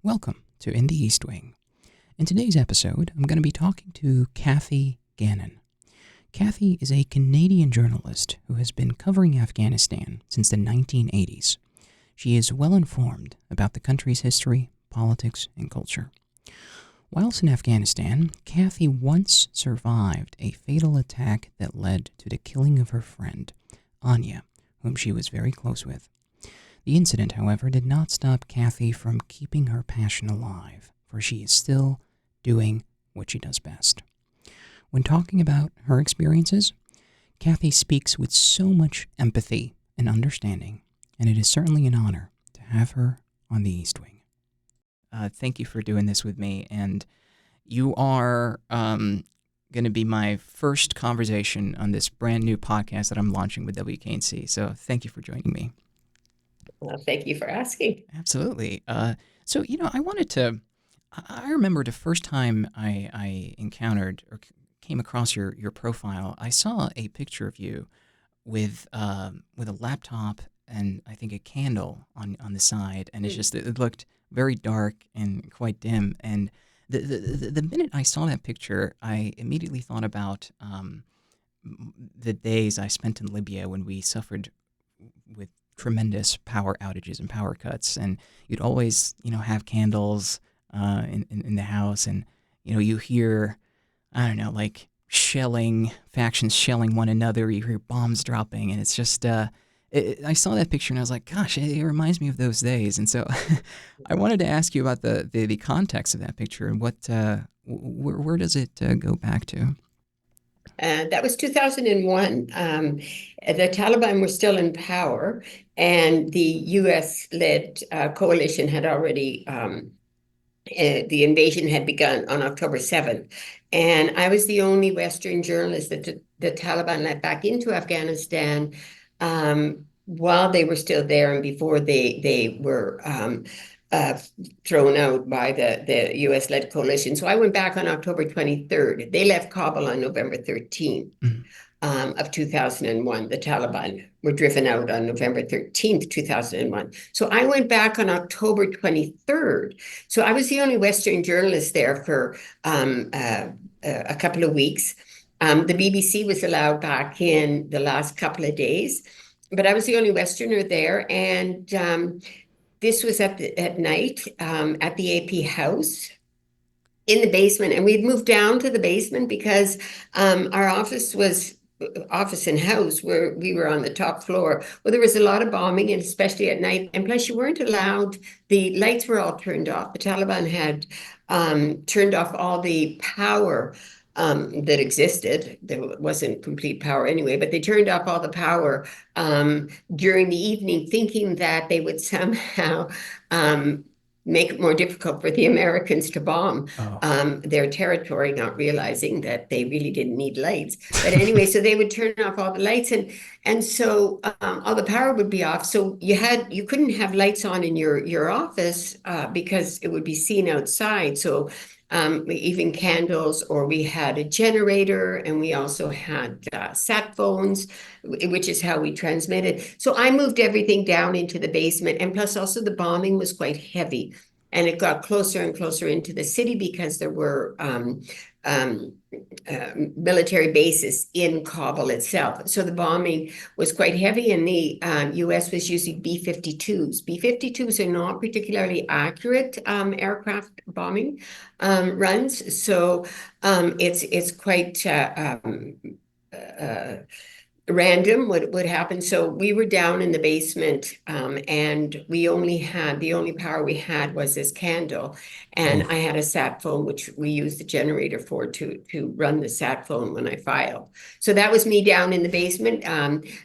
Welcome to In the East Wing. In today's episode, I'm going to be talking to Kathy Gannon. Kathy is a Canadian journalist who has been covering Afghanistan since the 1980s. She is well informed about the country's history, politics, and culture. Whilst in Afghanistan, Kathy once survived a fatal attack that led to the killing of her friend, Anya, whom she was very close with. The incident, however, did not stop Kathy from keeping her passion alive, for she is still doing what she does best. When talking about her experiences, Kathy speaks with so much empathy and understanding, and it is certainly an honor to have her on the East Wing. Thank you for doing this with me, and you are going to be my first conversation on this brand new podcast that I'm launching with WKNC, so thank you for joining me. Well, thank you for asking. Absolutely. I remember the first time I encountered or came across your profile, I saw a picture of you with a laptop and I think a candle on the side, and it looked very dark and quite dim. And the minute I saw that picture, I immediately thought about the days I spent in Libya when we suffered with tremendous power outages and power cuts, and you'd always have candles in the house, and you hear, I don't know, like factions shelling one another, you hear bombs dropping, and it's just I saw that picture and I was like, gosh, it reminds me of those days. And so I wanted to ask you about the context of that picture and what where does it go back to? That was 2001. The Taliban were still in power, and the U.S.-led coalition had already, the invasion had begun on October 7th. And I was the only Western journalist that the Taliban let back into Afghanistan while they were still there and before they were thrown out by the U.S.-led coalition. So I went back on October 23rd. They left Kabul on November 13th of 2001. The Taliban were driven out on November 13th, 2001. So I went back on October 23rd. So I was the only Western journalist there for a couple of weeks. The BBC was allowed back in the last couple of days, but I was the only Westerner there. And this was at night at the AP house in the basement. And we'd moved down to the basement because our office and house where we were on the top floor. Well, there was a lot of bombing, and especially at night. And plus, you weren't allowed, the lights were all turned off. The Taliban had turned off all the power that existed. There wasn't complete power anyway, but they turned off all the power during the evening, thinking that they would somehow make it more difficult for the Americans to bomb their territory, not realizing that they really didn't need lights. But anyway, so they would turn off all the lights, and so all the power would be off. So you couldn't have lights on in your office because it would be seen outside. So even candles, or we had a generator, and we also had sat phones, which is how we transmitted. So I moved everything down into the basement, and plus also the bombing was quite heavy, and it got closer and closer into the city because there were military bases in Kabul itself. So the bombing was quite heavy, and the U.S. was using B-52s. B-52s are not particularly accurate aircraft bombing runs, so it's quite random what would happen. So we were down in the basement, and the only power we had was this candle, and I had a sat phone, which we used the generator for to run the sat phone when I filed. So that was me down in the basement.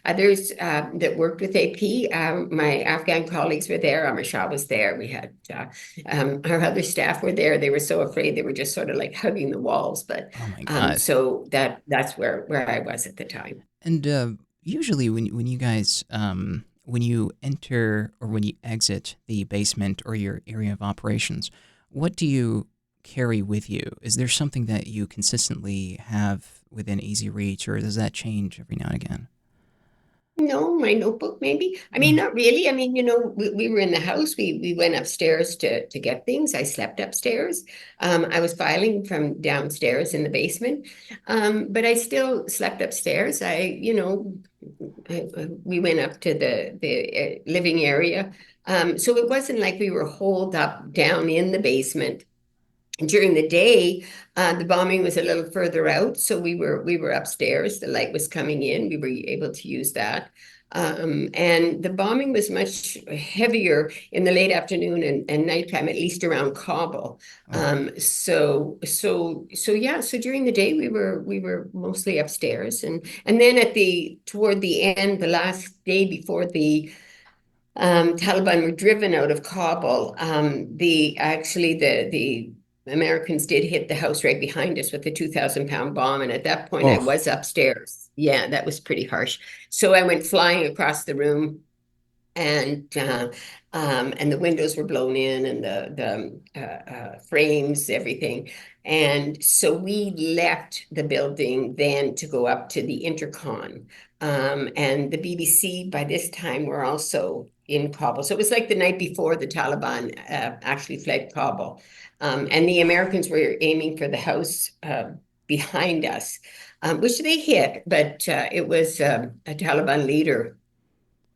Others that worked with AP, my Afghan colleagues were there. Amr Shah was there. We had our other staff were there. They were so afraid they were just sort of like hugging the walls. But Oh my God. so that's where I was at the time. And usually when you guys, when you enter or when you exit the basement or your area of operations, what do you carry with you? Is there something that you consistently have within easy reach, or does that change every now and again? No, my notebook, maybe. I mean, Mm. not really. I mean, we were in the house. We went upstairs to get things. I slept upstairs. I was filing from downstairs in the basement. But I still slept upstairs. We went up to the living area. So it wasn't like we were holed up down in the basement. During the day, the bombing was a little further out, so we were upstairs. The light was coming in. We were able to use that. And the bombing was much heavier in the late afternoon and nighttime, at least around Kabul. Oh. So yeah. So during the day, we were mostly upstairs, and then toward the end, the last day before the Taliban were driven out of Kabul. The Americans did hit the house right behind us with a 2,000-pound bomb, and at that point, I Oh. was upstairs. Yeah, that was pretty harsh. So I went flying across the room, and the windows were blown in, and the frames, everything. And so we left the building then to go up to the intercon. And the BBC by this time were also in Kabul. So it was like the night before the Taliban actually fled Kabul. And the Americans were aiming for the house behind us, which they hit, but it was a Taliban leader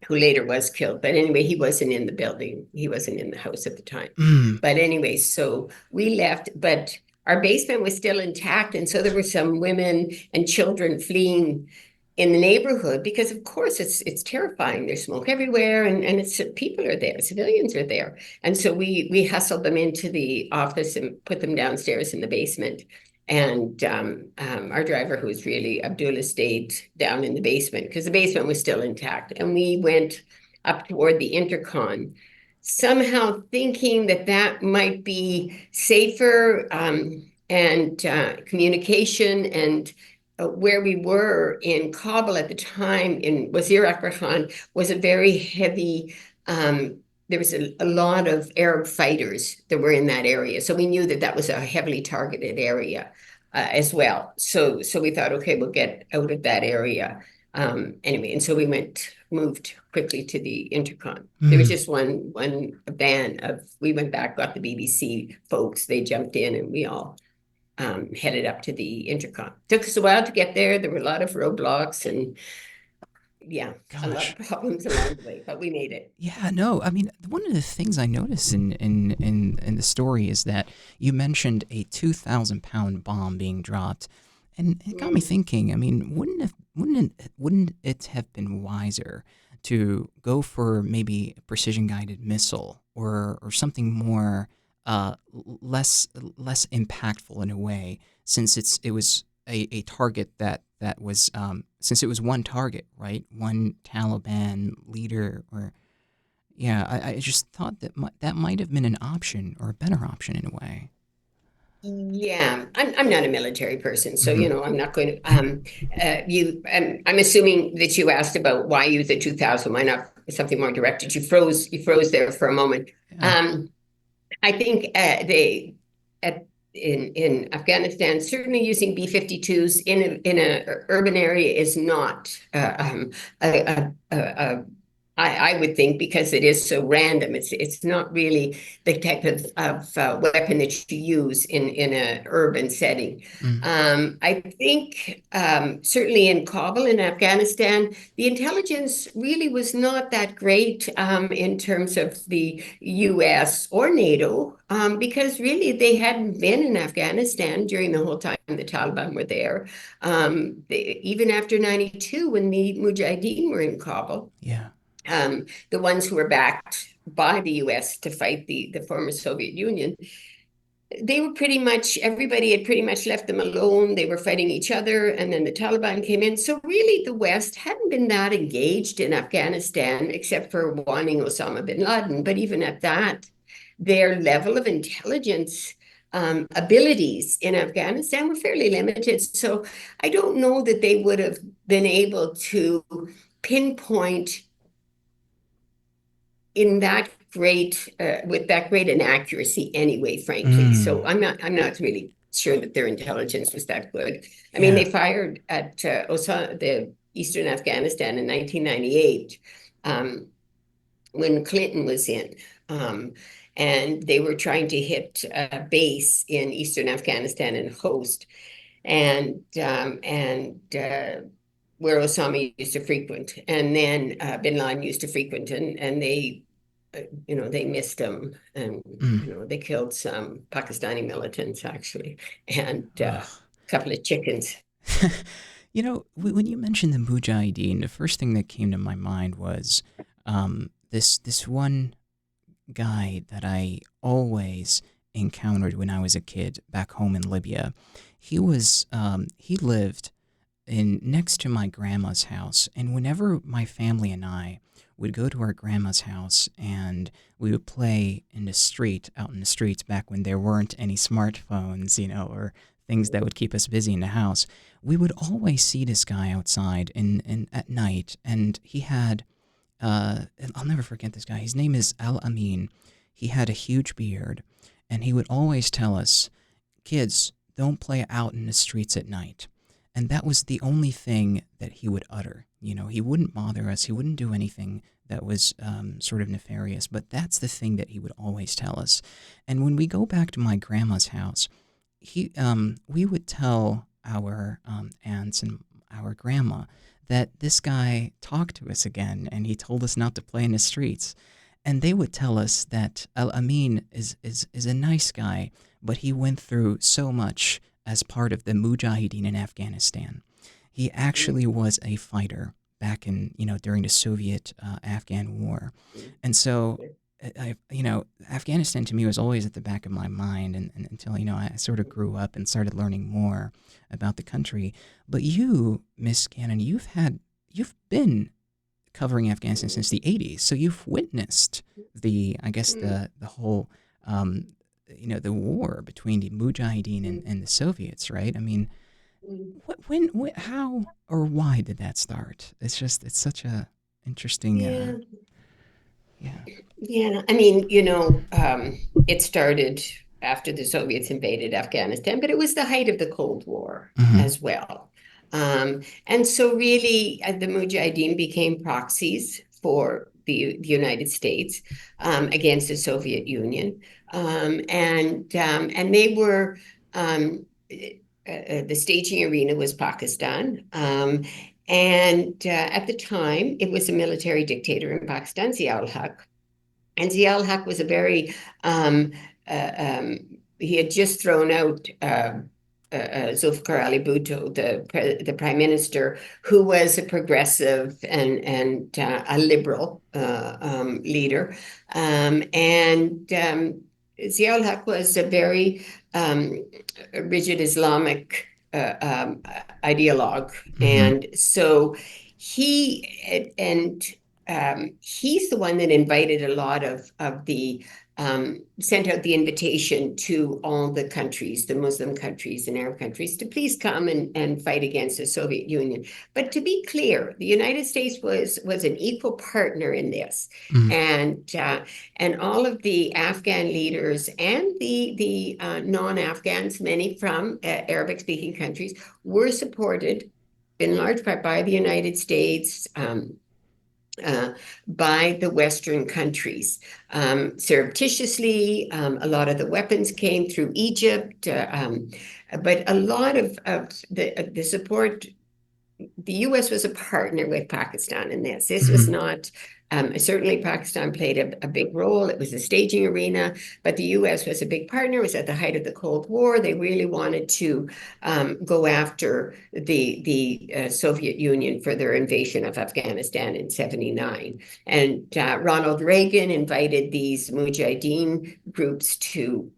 who later was killed. But anyway, he wasn't in the building. He wasn't in the house at the time. Mm. But anyway, so we left, but our basement was still intact. And so there were some women and children fleeing in the neighborhood because of course it's terrifying. There's smoke everywhere, and it's people are there, civilians are there. And so we hustled them into the office and put them downstairs in the basement. And our driver, who was really Abdullah, stayed down in the basement because the basement was still intact. And we went up toward the intercon, somehow thinking that that might be safer, and communication. And where we were in Kabul at the time, in Wazir Akbar Khan, was a very heavy, there was a lot of Arab fighters that were in that area. So we knew that that was a heavily targeted area as well. So we thought, okay, we'll get out of that area. Anyway, and so moved quickly to the intercon. There was Mm. just one van we went back, got the BBC folks, they jumped in, and we all headed up to the intercon. Took us a while to get there. There were a lot of roadblocks and yeah, a lot Gosh. of problems along the way, but we made it. Yeah, no, I mean, one of the things I noticed in the story is that you mentioned a 2,000-pound bomb being dropped, and it got me Mm. thinking. I mean, wouldn't it have been wiser to go for maybe a precision-guided missile or something more less impactful in a way, since it was a target that was since it was one target, right? One Taliban leader, or yeah, I just thought that might have been an option, or a better option in a way. Yeah, I'm not a military person, so Hmm. I'm not going to I'm assuming that you asked about why use the 2000, why not something more directed. You froze there for a moment. Yeah. Um, I think they at in Afghanistan, certainly using B-52s in a urban area is not a I would think, because it is so random. It's not really the type of weapon that you use in an urban setting. Mm. I think certainly in Kabul in Afghanistan, the intelligence really was not that great in terms of the US or NATO, because really they hadn't been in Afghanistan during the whole time the Taliban were there. Even after 92, when the Mujahedeen were in Kabul, Yeah. the ones who were backed by the US to fight the former Soviet Union, they were pretty much, everybody had pretty much left them alone. They were fighting each other, and then the Taliban came in. So really, the West hadn't been that engaged in Afghanistan, except for wanting Osama bin Laden. But even at that, their level of intelligence abilities in Afghanistan were fairly limited. So I don't know that they would have been able to pinpoint in that great with that great an accuracy anyway, frankly. So Mm. I'm not really sure that their intelligence was that good. I mean, Yeah. they fired at Osama, the eastern Afghanistan in 1998, um, when Clinton was in. Um, and they were trying to hit a base in eastern Afghanistan and Host, and where Osama used to frequent, and then Bin Laden used to frequent, and they, they missed him, and Mm. they killed some Pakistani militants actually, and a Ugh. couple of chickens. When you mentioned the Mujahedeen, the first thing that came to my mind was this one guy that I always encountered when I was a kid back home in Libya. He lived in next to my grandma's house, and whenever my family and I would go to our grandma's house and we would play in the street, out in the streets back when there weren't any smartphones, or things that would keep us busy in the house, we would always see this guy outside in at night, and he had and I'll never forget this guy. His name is Al Amin. He had a huge beard, and he would always tell us, kids, don't play out in the streets at night. And that was the only thing that he would utter. He wouldn't bother us. He wouldn't do anything that was sort of nefarious, but that's the thing that he would always tell us. And when we go back to my grandma's house, we would tell our aunts and our grandma that this guy talked to us again and he told us not to play in the streets. And they would tell us that Al Amin is a nice guy, but he went through so much as part of the Mujahedeen in Afghanistan. He actually was a fighter back in, during the Soviet Afghan war. And so, Afghanistan to me was always at the back of my mind and until, I sort of grew up and started learning more about the country. But you, Miss Gannon, you've been covering Afghanistan since the 80s. So you've witnessed I guess the whole, the war between the Mujahideen and the Soviets, right? I mean, how or why did that start? It's such a interesting, Yeah. yeah. Yeah, I mean, it started after the Soviets invaded Afghanistan, but it was the height of the Cold War Hmm. as well. And so, really, the Mujahideen became proxies for the United States against the Soviet Union, and they were the staging arena was Pakistan. And at the time, it was a military dictator in Pakistan, Zia Haq. And Ziaul Haq was a very, he had just thrown out Zulfikar Ali Bhutto, the prime minister, who was a progressive and a liberal leader. And Ziaul Haq was a very rigid Islamic ideologue. Hmm. And so he's the one that invited a lot of the sent out the invitation to all the countries, the Muslim countries and Arab countries, to please come and fight against the Soviet Union. But to be clear, the United States was an equal partner in this, Mm. and all of the Afghan leaders and the non-Afghans, many from Arabic-speaking countries, were supported in large part by the United States. Uh, by the Western countries. Surreptitiously, a lot of the weapons came through Egypt, but a lot of the support, the US was a partner with Pakistan in this. This was Hmm. not, certainly Pakistan played a big role. It was a staging arena, but the US was a big partner. It was at the height of the Cold War. They really wanted to go after the Soviet Union for their invasion of Afghanistan in 79. And Ronald Reagan invited these Mujahideen groups to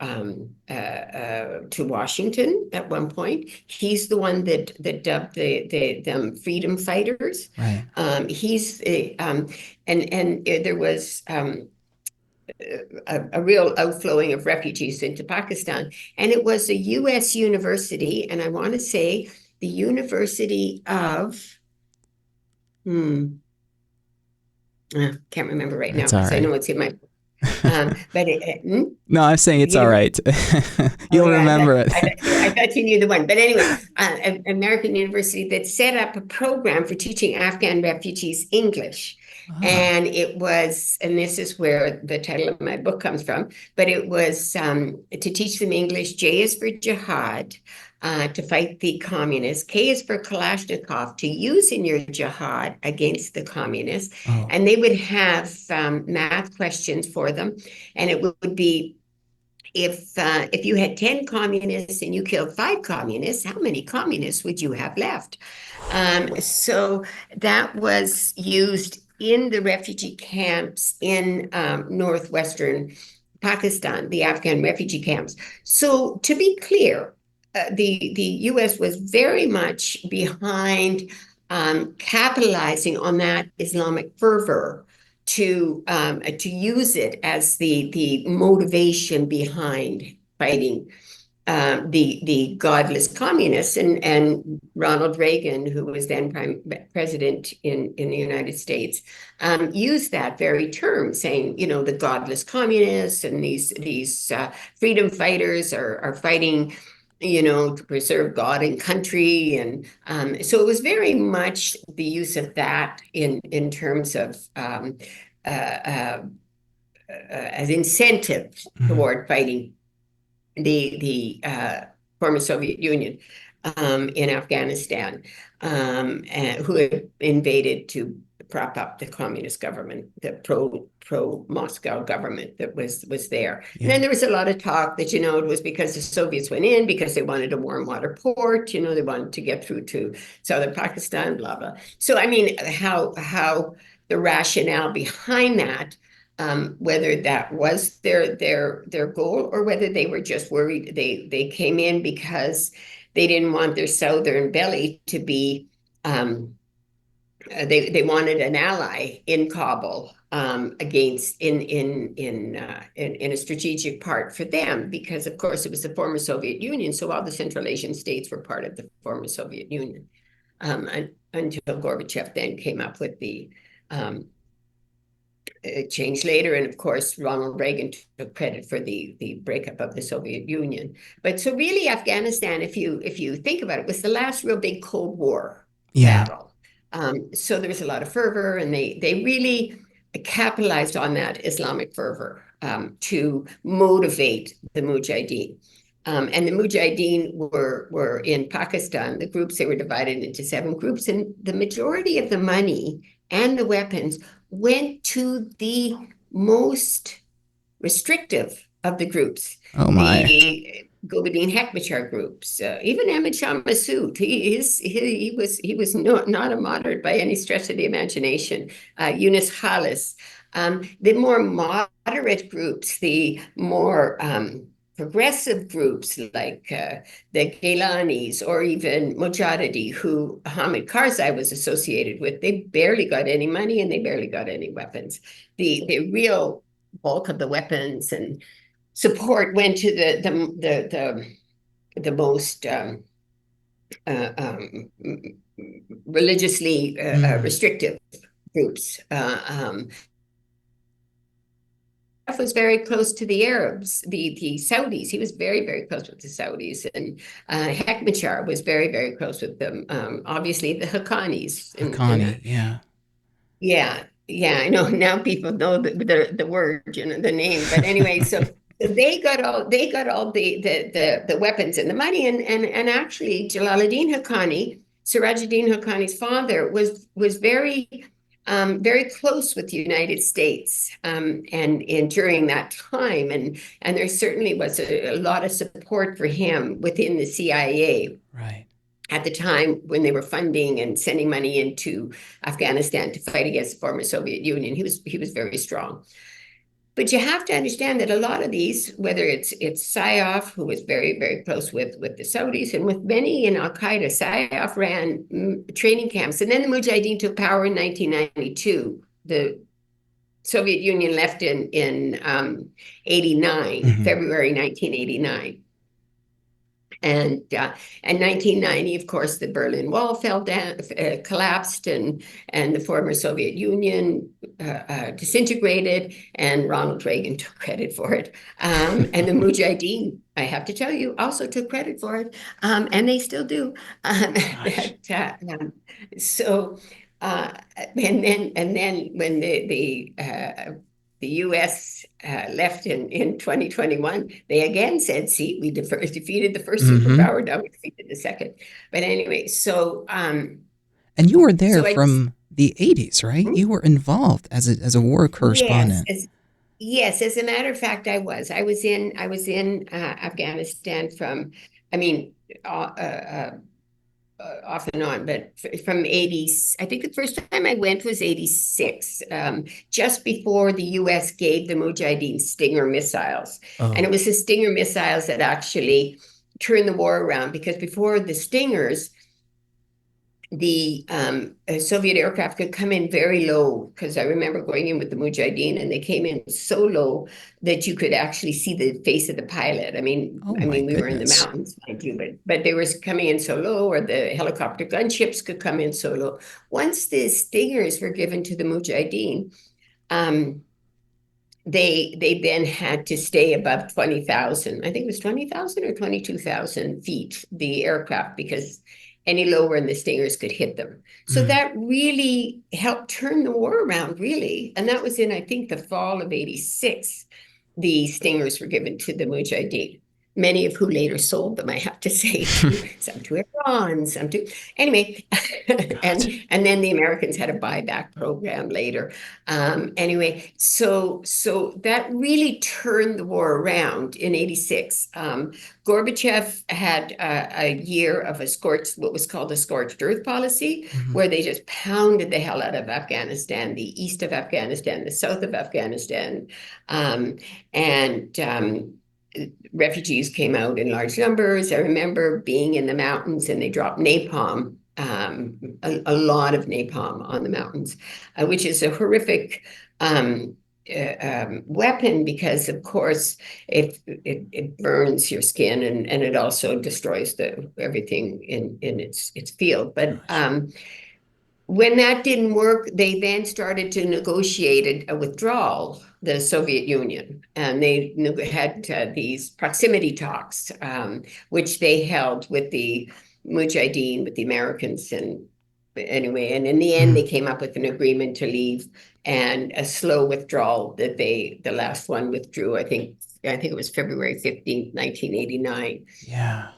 Washington at one point. He's the one that dubbed them freedom fighters. Right. He's and there was a real outflowing of refugees into Pakistan, and it was a U.S. university, and I want to say the University of can't remember right now That's all because I right. know it's in my But No, I'm saying it's you all know, right. oh You'll yeah, remember it. I thought you knew the one. But anyway, American University that set up a program for teaching Afghan refugees English. Ah, And it was, and this is where the title of my book comes from, but it was to teach them English. J is for jihad, to fight the communists. K is for Kalashnikov, to use in your jihad against the communists. oh, And they would have math questions for them. And it would be, if you had 10 communists and you killed 5 communists, how many communists would you have left? So that was used in the refugee camps in northwestern Pakistan, the Afghan refugee camps. So to be clear, the U.S. was very much behind capitalizing on that Islamic fervor to use it as the motivation behind fighting the godless communists. And Ronald Reagan, who was then president in the United States, used that very term, saying, the godless communists and these freedom fighters are fighting, to preserve God and country. And so it was very much the use of that in terms of as incentive mhm. toward fighting the former Soviet Union in Afghanistan, and who had invaded to prop up the communist government, the pro Moscow government that was there. And then Yeah. there was a lot of talk that it was because the Soviets went in because they wanted a warm water port. They wanted to get through to southern Pakistan, blah blah. So I mean, how the rationale behind that, whether that was their goal or whether they were just worried. They came in because they didn't want their southern belly to be. They wanted an ally in Kabul, against in a strategic part for them, because of course it was the former Soviet Union, so all the Central Asian states were part of the former Soviet Union, until Gorbachev then came up with the um, it changed later, and of course, Ronald Reagan took credit for the breakup of the Soviet Union. But so really, Afghanistan, if you think about it, was the last real big Cold War Yeah. battle. So there was a lot of fervor, and they really capitalized on that Islamic fervor to motivate the Mujahedeen. And the Mujahideen were in Pakistan. The groups, they were divided into 7 groups, and the majority of the money and the weapons went to the most restrictive of the groups, Oh my. the Gulbuddin Hekmatyar groups, even Ahmed Shah Massoud. He was not a moderate by any stretch of the imagination. Yunus Khalis, the more moderate groups, the more progressive groups like the Geilanis or even Mujahedeen, who Hamid Karzai was associated with, they barely got any money and they barely got any weapons. The real bulk of the weapons and support went to the most uh, um, religiously Mm. restrictive groups. Was very close to the Arabs, the Saudis. He was very, very close with the Saudis, and Hekmatyar was very, very close with them. Obviously, the Haqqanis, Haqqani, yeah. yeah, yeah. I know now people know the word, the name. But anyway, so they got all the weapons and the money, and actually Jalaluddin Haqqani, Sirajuddin Haqqani's father, was very close with the United States, and during that time, and there certainly was a lot of support for him within the CIA Right. at the time when they were funding and sending money into Afghanistan to fight against the former Soviet Union. He was very strong. But you have to understand that a lot of these, whether it's Sayyaf, who was very, very close with the Saudis, and with many in Al Qaeda, Sayyaf ran training camps. And then the Mujahideen took power in 1992. The Soviet Union left in 89, Hmm. February 1989. And in 1990, of course, the Berlin Wall fell down, collapsed, and the former Soviet Union disintegrated, and Ronald Reagan took credit for it. And the Mujahideen, I have to tell you, also took credit for it, and they still do. Gosh. So, and then when the U.S. Left in 2021, they again said, see, we defeated the first Mm-hmm. superpower, now we defeated the second. But anyway, And you were there so I, from the 80s, right? You were involved as a war yes, correspondent. yes, as a matter of fact, I was in Afghanistan from, I mean, off and on, but from 80s, I think the first time I went was 86, just before the US gave the Mujahideen Stinger missiles. And it Oh. was the Stinger missiles that actually turned the war around, because before the Stingers, the Soviet aircraft could come in very low, because I remember going in with the Mujahideen, and they came in so low that you could actually see the face of the pilot. I mean, Oh I my mean, we were in the goodness. mountains, mind you, but they were coming in so low, or the helicopter gunships could come in so low. Once the Stingers were given to the Mujahideen, um, they then had to stay above 20,000. I think it was 20,000 or 22,000 feet, the aircraft, because any lower and the Stingers could hit them. So Mm. that really helped turn the war around, really. And that was in, I think, the fall of 86. The Stingers were given to the Mujahideen, many of who later sold them, I have to say, to some to Iran, some to anyway. God. and then the Americans had a buyback program later. Anyway, so that really turned the war around in 86. Gorbachev had a year of what was called a scorched earth policy, Hmm. where they just pounded the hell out of Afghanistan, the east of Afghanistan, the south of Afghanistan, and refugees came out in large numbers. I remember being in the mountains, and they dropped napalm, a lot of napalm on the mountains, which is a horrific weapon, because, of course, it burns your skin, and it also destroys everything in its field. But Gosh. when that didn't work, they then started to negotiate a withdrawal, the Soviet Union, and they had these proximity talks, which they held with the Mujahideen, with the Americans, and anyway, and in the end, Mm. they came up with an agreement to leave, and a slow withdrawal that the last one withdrew. I think it was February 15th, 1989. Yeah.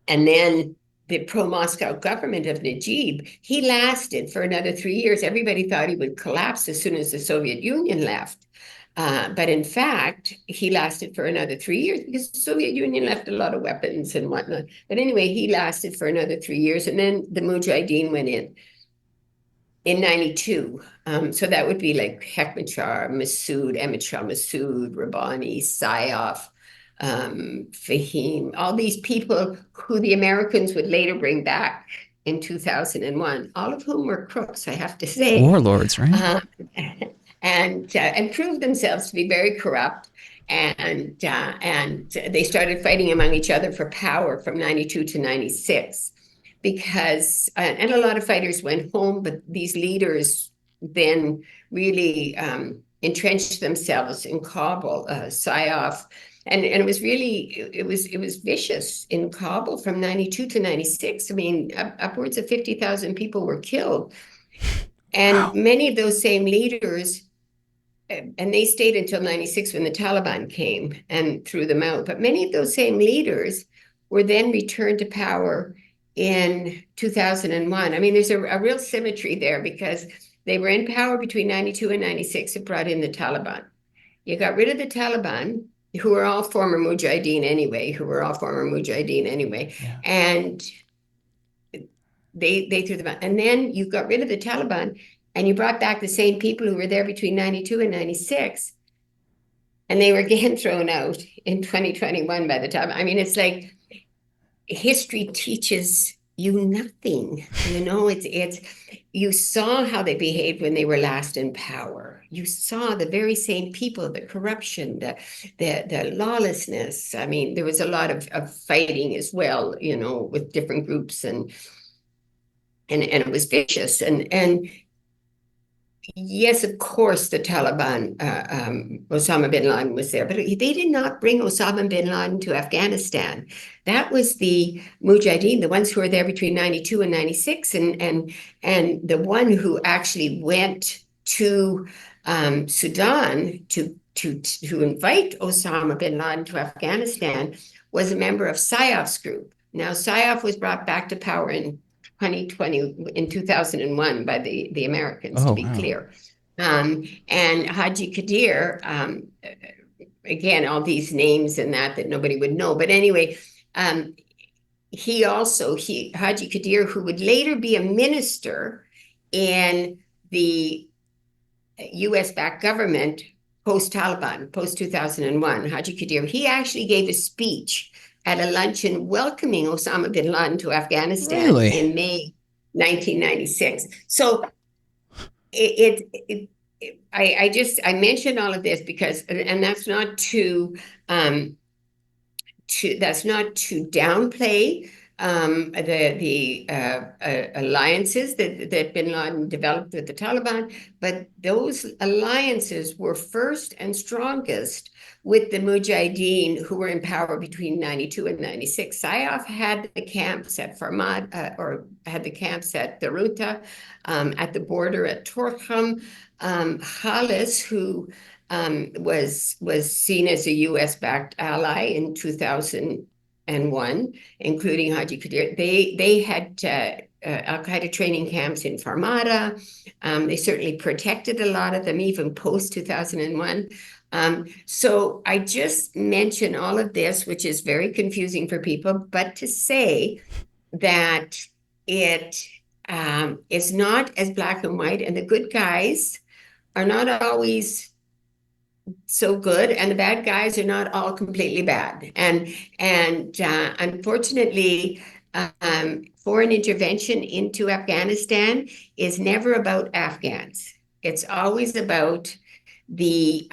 And then the pro-Moscow government of Najib, he lasted for another 3 years. Everybody thought he would collapse as soon as the Soviet Union left. But in fact, he lasted for another 3 years, because the Soviet Union left a lot of weapons and whatnot. But anyway, he lasted for another 3 years. And then the Mujahideen went in 92. So that would be like Hekmatyar, Emmett Shah Massoud, Rabbani, Sayoff, Fahim, all these people who the Americans would later bring back in 2001, all of whom were crooks, I have to say, Warlords, right? um, and proved themselves to be very corrupt. And they started fighting among each other for power from 92 to 96, because and a lot of fighters went home, but these leaders then really entrenched themselves in Kabul, Sayoff, and it was really it was vicious in Kabul from 92 to 96. I mean, upwards of 50,000 people were killed, and Wow. many of those same leaders, and they stayed until 96 when the Taliban came and threw them out. But many of those same leaders were then returned to power in 2001. I mean, there's a real symmetry there, because they were in power between 92 and 96 and brought in the Taliban. You got rid of the Taliban, who were all former Mujahideen anyway, Yeah. and they threw them out. And then you got rid of the Taliban, and you brought back the same people who were there between 92 and 96, and they were again thrown out in 2021 by the time. I mean, it's like history teaches you nothing. It's you saw how they behaved when they were last in power. you saw the very same people, the corruption, the lawlessness. I mean, there was a lot of fighting as well, with different groups, and it was vicious. And yes, of course, the Taliban, Osama bin Laden was there, but they did not bring Osama bin Laden to Afghanistan. That was the Mujahedeen, the ones who were there between 92 and 96, and the one who actually went to Sudan to invite Osama bin Laden to Afghanistan was a member of SIOF's group. Now, SIOF was brought back to power in 2001 by the Americans, to Oh, be wow. clear. And Haji Qadir, again, all these names and that nobody would know. But anyway, Haji Qadir, who would later be a minister in the US-backed government post-Taliban, post-2001, Haji Qadir, he actually gave a speech at a luncheon welcoming Osama bin Laden to Afghanistan Really? in May 1996. So I mentioned all of this because, and that's not to downplay the alliances that bin Laden developed with the Taliban, but those alliances were first and strongest with the Mujahedeen, who were in power between 92 and 96. SIOF had the camps at Farmad, or had the camps at Daruta, at the border at Torkham. Khalis, who was seen as a U.S.-backed ally in 2001, including Haji Qadir. They had Al-Qaeda training camps in Farmada. They certainly protected a lot of them, even post-2001. So I just mention all of this, which is very confusing for people, but to say that it is not as black and white, and the good guys are not always so good, and the bad guys are not all completely bad. And unfortunately, foreign intervention into Afghanistan is never about Afghans. It's always about the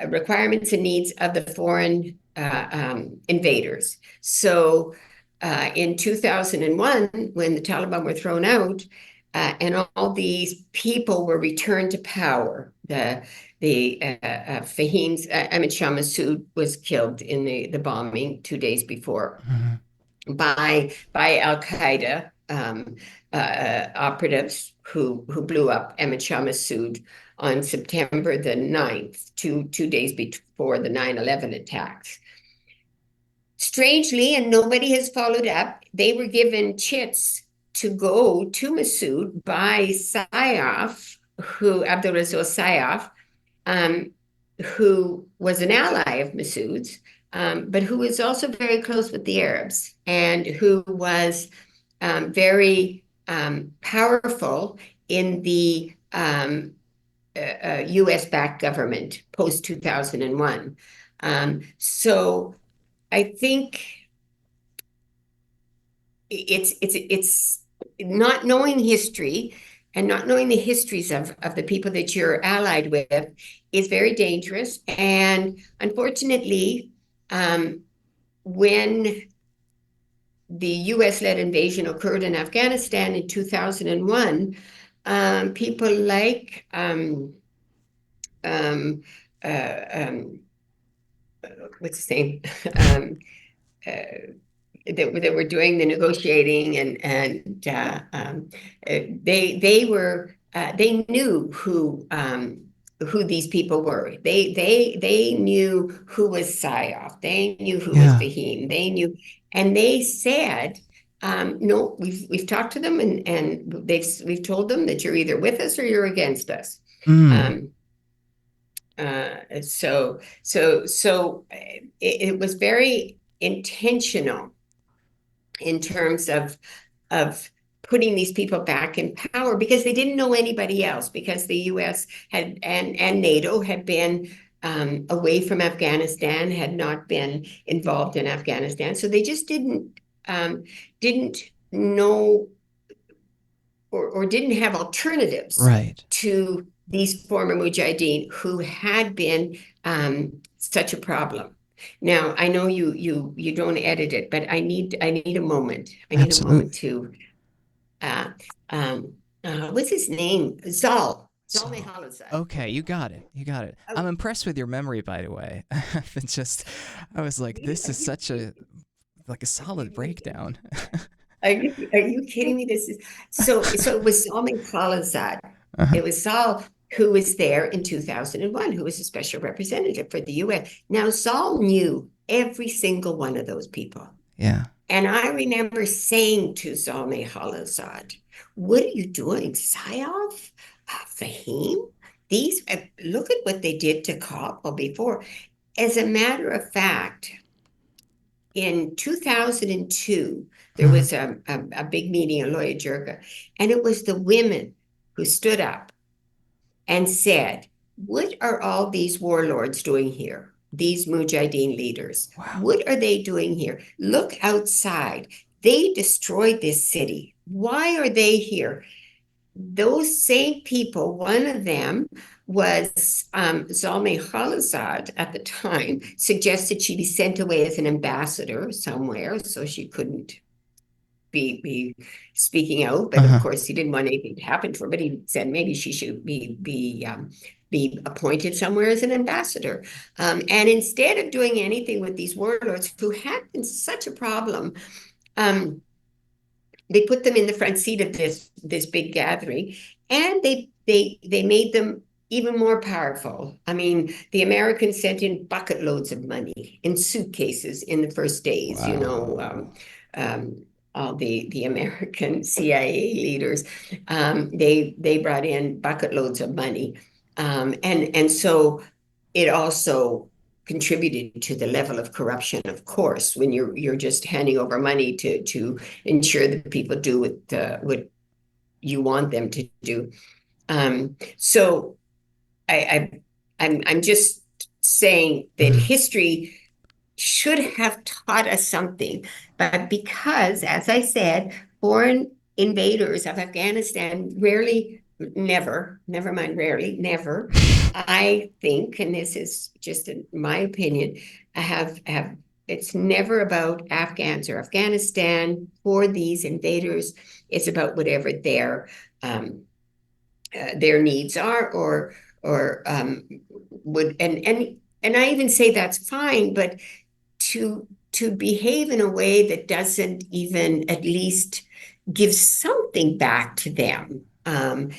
requirements and needs of the foreign invaders. So in 2001, when the Taliban were thrown out, and all these people were returned to power, Fahim's Ahmed Shah Massoud was killed in the bombing 2 days before by Al-Qaeda operatives who blew up Ahmed Shah Massoud on September the 9th, two days before the 9/11 attacks. Strangely, and nobody has followed up, they were given chits to go to Massoud by SIOF, Abdul Rasul SIOF, who was an ally of Massoud's, but who was also very close with the Arabs, and who was very powerful in the US-backed government post-2001. So I think it's not knowing history and not knowing the histories of the people that you're allied with is very dangerous. And unfortunately, when the US-led invasion occurred in Afghanistan in 2001, people like what's his name? That were doing the negotiating, and they knew who these people were. They knew who was SIOF. They knew who was Fahim. They knew, and they said, no, we've talked to them, and we've told them that you're either with us or you're against us. So it was very intentional in terms of putting these people back in power, because they didn't know anybody else, because the US had and NATO had been away from Afghanistan, had not been involved in Afghanistan. So they just didn't know or didn't have alternatives Right. to these former Mujahideen who had been such a problem. Now, I know you don't edit it, but I need a moment. I need a moment Absolutely. to uh, um, what's his name? Zalmay So, Khalilzad. okay, you got it. You got it. Oh, I'm impressed with your memory, by the way. It's just, I was like, really? this is such a like a Are you solid really breakdown. are you kidding me? This is so it was Zalmay Khalilzad. Uh-huh. It was Zal who was there in 2001, who was a special representative for the US. Now, Zal knew every single one of those people. Yeah. And I remember saying to Zalmay Khalilzad, what are you doing, Sayof? Fahim? These, look at what they did to Kabul before. As a matter of fact, in 2002, there Uh-huh. was a big meeting in Loya Jirga, and it was the women who stood up and said, what are all these warlords doing here? These Mujahideen leaders, Wow. what are they doing here? Look outside. They destroyed this city. Why are they here? Those same people, one of them was Zalmay Khalilzad at the time, suggested she be sent away as an ambassador somewhere so she couldn't be speaking out. But of Uh-huh. course, he didn't want anything to happen to her. But he said maybe she should be appointed somewhere as an ambassador. And instead of doing anything with these warlords who had been such a problem, um, they put them in the front seat of this big gathering, and they made them even more powerful. I mean, the Americans sent in bucket loads of money in suitcases in the first days. Wow. All the American CIA leaders, they brought in bucket loads of money, and so it also contributed to the level of corruption, of course, when you're just handing over money to ensure that people do what you want them to do. So I'm just saying that Mhm. history should have taught us something, but because, as I said, foreign invaders of Afghanistan rarely, never mind, rarely, never, I think, and this is just my opinion, have it's never about Afghans or Afghanistan for these invaders. It's about whatever their needs are, or would and I even say that's fine, but to behave in a way that doesn't even at least give something back to them, and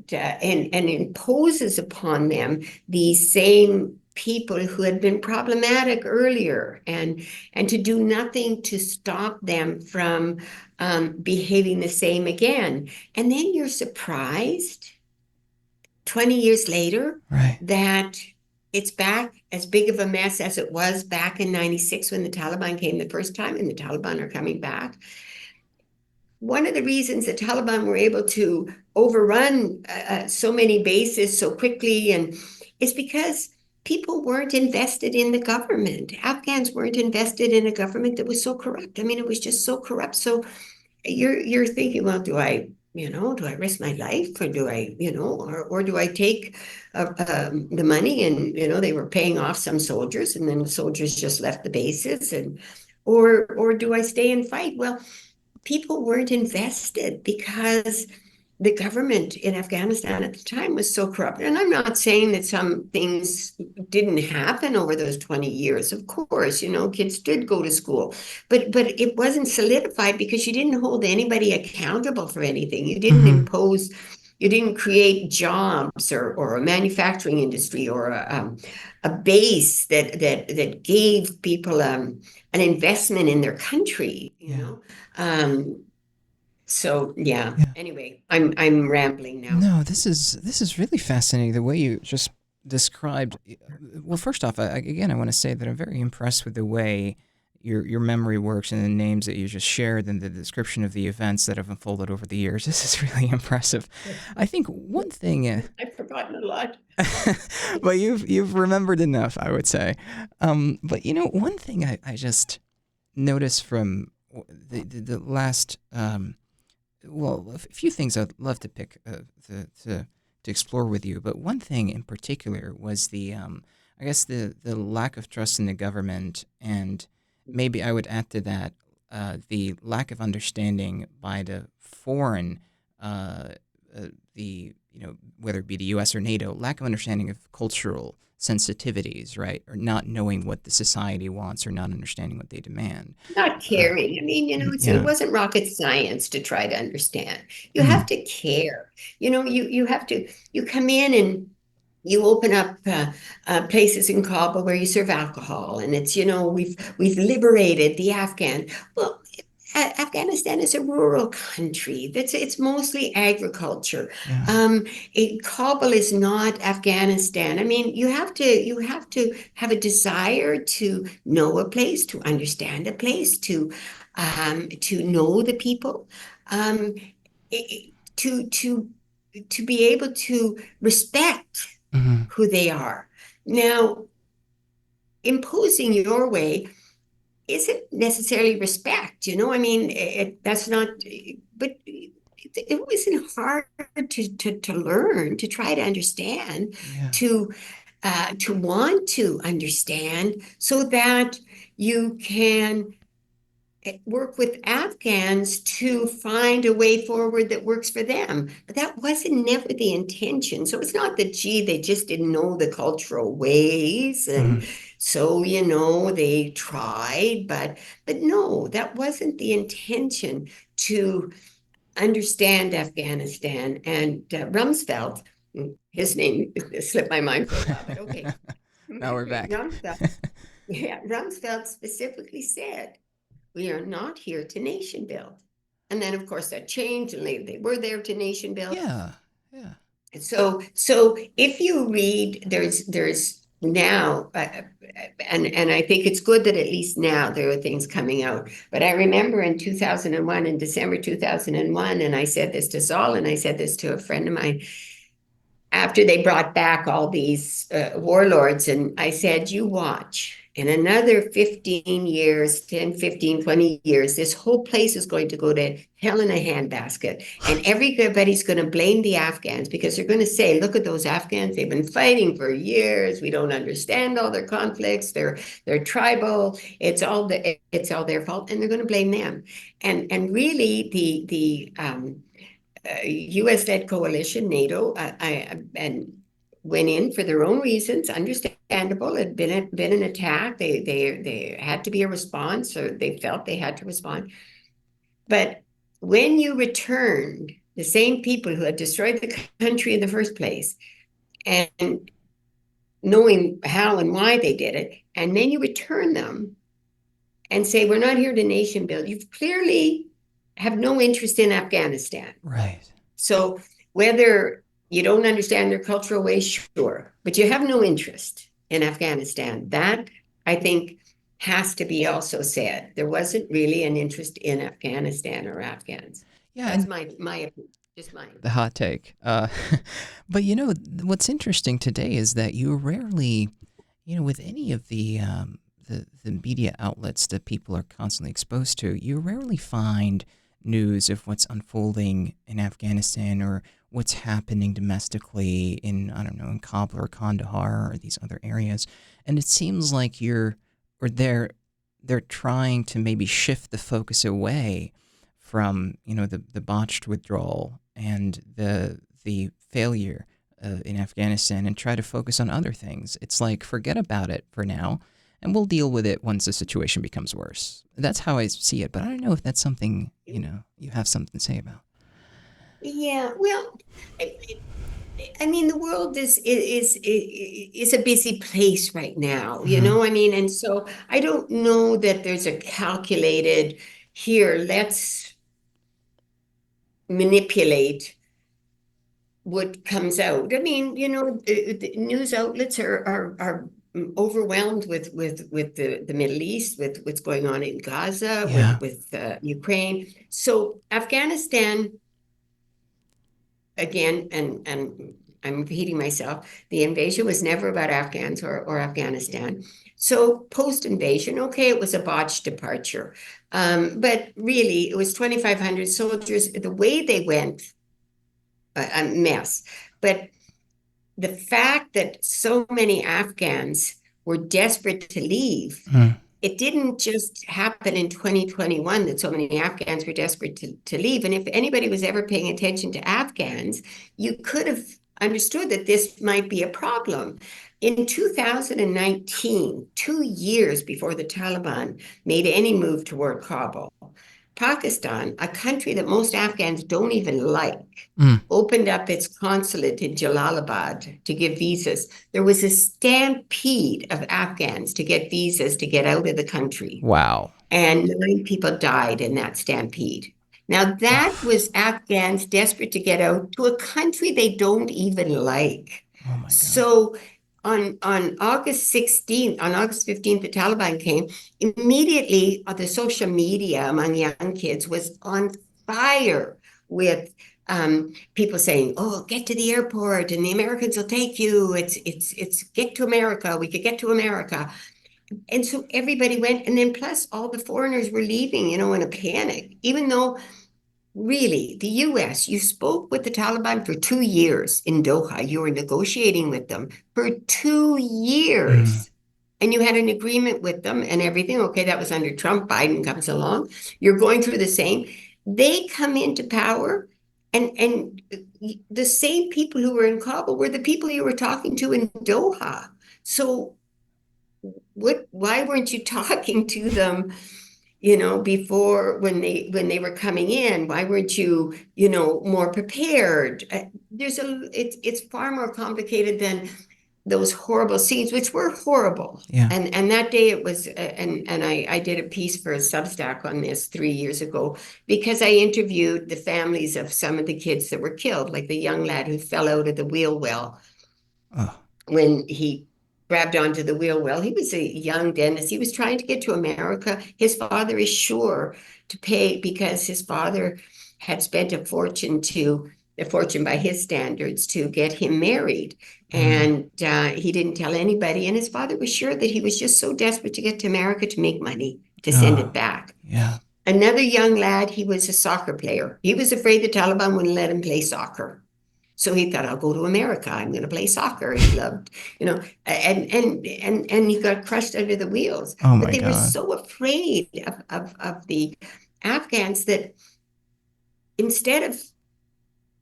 imposes upon them these same people who had been problematic earlier, and to do nothing to stop them from behaving the same again. And then you're surprised 20 years later Right. that it's back as big of a mess as it was back in 96 when the Taliban came the first time, and the Taliban are coming back. One of the reasons the Taliban were able to overrun so many bases so quickly and is because people weren't invested in the government. Afghans weren't invested in a government that was so corrupt. I mean, it was just so corrupt. So you're thinking, well, do I risk my life, or do I, or do I take the money, and they were paying off some soldiers, and then the soldiers just left the bases, and or do I stay and fight? Well, people weren't invested because the government in Afghanistan at the time was so corrupt. And I'm not saying that some things didn't happen over those 20 years. Of course, kids did go to school, but it wasn't solidified because you didn't hold anybody accountable for anything. You didn't Hmm. impose, you didn't create jobs, or a manufacturing industry, or a base that gave people an investment in their country, Yeah. So yeah. Yeah. Anyway, I'm rambling now. No, this is really fascinating the way you just described. Well, first off, again, I want to say that I'm very impressed with the way your memory works and the names that you just shared and the description of the events that have unfolded over the years. This is really impressive. I think one thing, I've forgotten a lot. but you've remembered enough, I would say. But one thing I just noticed from the last. Well, a few things I'd love to pick to to explore with you. But one thing in particular was I guess the lack of trust in the government, and maybe I would add to that the lack of understanding by the foreign, uh, the whether it be the U.S. or NATO, lack of understanding of cultural sensitivities, right, or not knowing what the society wants or not understanding what they demand. Not Uh, caring. I mean, it yeah. wasn't rocket science to try to understand. You have Mhm. to care. You have to, you come in and you open up places in Kabul where you serve alcohol, and it's, we've liberated the Afghan. Well, Afghanistan is a rural country. It's mostly agriculture. Yeah. Um, Kabul is not Afghanistan. I mean, you have to have a desire to know a place, to understand a place, to know the people, um, to be able to respect Hmm. who they are. Now, imposing your way isn't necessarily respect, I mean, that's not, but it wasn't hard to learn, to try to understand, Yeah. to want to understand so that you can work with Afghans to find a way forward that works for them. But that wasn't never the intention. So it's not that, gee, they just didn't know the cultural ways. And Hmm. so, they tried, but no, that wasn't the intention to understand Afghanistan. And Rumsfeld, his name slipped my mind for a while, but okay. Now we're back. Rumsfeld, yeah, Rumsfeld specifically said, we are not here to nation build. And then, of course, that changed, and they were there to nation build. Yeah. Yeah. So if you read, there's now, and I think it's good that at least now there are things coming out. But I remember in 2001, in December 2001, and I said this to Saul, and I said this to a friend of mine, after they brought back all these warlords, and I said, you watch, in another 15 years, 10, 15, 20 years, this whole place is going to go to hell in a handbasket. And everybody's going to blame the Afghans because they're going to say, look at those Afghans. They've been fighting for years. We don't understand all their conflicts. They're tribal. It's all their fault. And they're going to blame them. And really the U.S.-led coalition, NATO, and went in for their own reasons, understandable. It had been an attack. They had to be a response, or they felt they had to respond. But when you returned the same people who had destroyed the country in the first place, and knowing how and why they did it, and then you return them and say, we're not here to nation build, you clearly have no interest in Afghanistan. Right. So whether you don't understand their cultural ways, sure, but you have no interest in Afghanistan. That, I think, has to be also said. There wasn't really an interest in Afghanistan or Afghans. Yeah, That's and my opinion, just mine. the hot take. But what's interesting today is that you rarely, with any of the media outlets that people are constantly exposed to, you rarely find news of what's unfolding in Afghanistan or what's happening domestically in, I don't know, in Kabul or Kandahar or these other areas. And it seems like they're trying to maybe shift the focus away from, the botched withdrawal and the failure in Afghanistan and try to focus on other things. It's like, forget about it for now, and we'll deal with it once the situation becomes worse. That's how I see it, but I don't know if that's something, you have something to say about. Yeah, well, I, I mean, the world is a busy place right now, Hmm. I mean, and so I don't know that there's a calculated, here, let's manipulate what comes out. I mean, the news outlets are overwhelmed with the Middle East, with what's going on in Gaza, Yeah. with Ukraine. So Afghanistan, again, and I'm repeating myself, the invasion was never about Afghans or Afghanistan. So post-invasion, okay, it was a botched departure. But really, it was 2,500 soldiers. The way they went, a mess. But the fact that so many Afghans were desperate to leave, Mm. it didn't just happen in 2021 that so many Afghans were desperate to leave. And if anybody was ever paying attention to Afghans, you could have understood that this might be a problem. In 2019, 2 years before the Taliban made any move toward Kabul, Pakistan, a country that most Afghans don't even like, Mm. opened up its consulate in Jalalabad to give visas. There was a stampede of Afghans to get visas to get out of the country, Wow. and 9 people died in that stampede. Now, that Oof. was Afghans desperate to get out to a country they don't even like. Oh my God. So on August 16th, on August 15th, the Taliban came. Immediately, the social media among young kids was on fire with people saying, "Oh, get to the airport, and the Americans will take you. It's get to America. We could get to America." And so everybody went, and then plus all the foreigners were leaving, in a panic, even though really the US, you spoke with the Taliban for 2 years in Doha. You were negotiating with them for two Mm. years. And you had an agreement with them and everything. Okay, that was under Trump. Biden comes along. You're going through the same. They come into power, and the same people who were in Kabul were the people you were talking to in Doha. So why weren't you talking to them, before, when they were coming in? Why weren't you, more prepared? It's far more complicated than those horrible scenes, which were horrible. Yeah. And that day it was, and I did a piece for a Substack on this 3 years ago, because I interviewed the families of some of the kids that were killed, like the young lad who fell out of the wheel well Oh. when he grabbed onto the wheel well. He was a young dentist. He was trying to get to America. His father is sure to pay, because his father had spent a fortune by his standards, to get him married. Mm. And he didn't tell anybody. And his father was sure that he was just so desperate to get to America to make money, to send Oh. it back. Yeah. Another young lad, he was a soccer player. He was afraid the Taliban wouldn't let him play soccer. So he thought, I'll go to America. I'm going to play soccer. He loved, and he got crushed under the wheels. Oh But my they were God. so afraid of the Afghans that instead of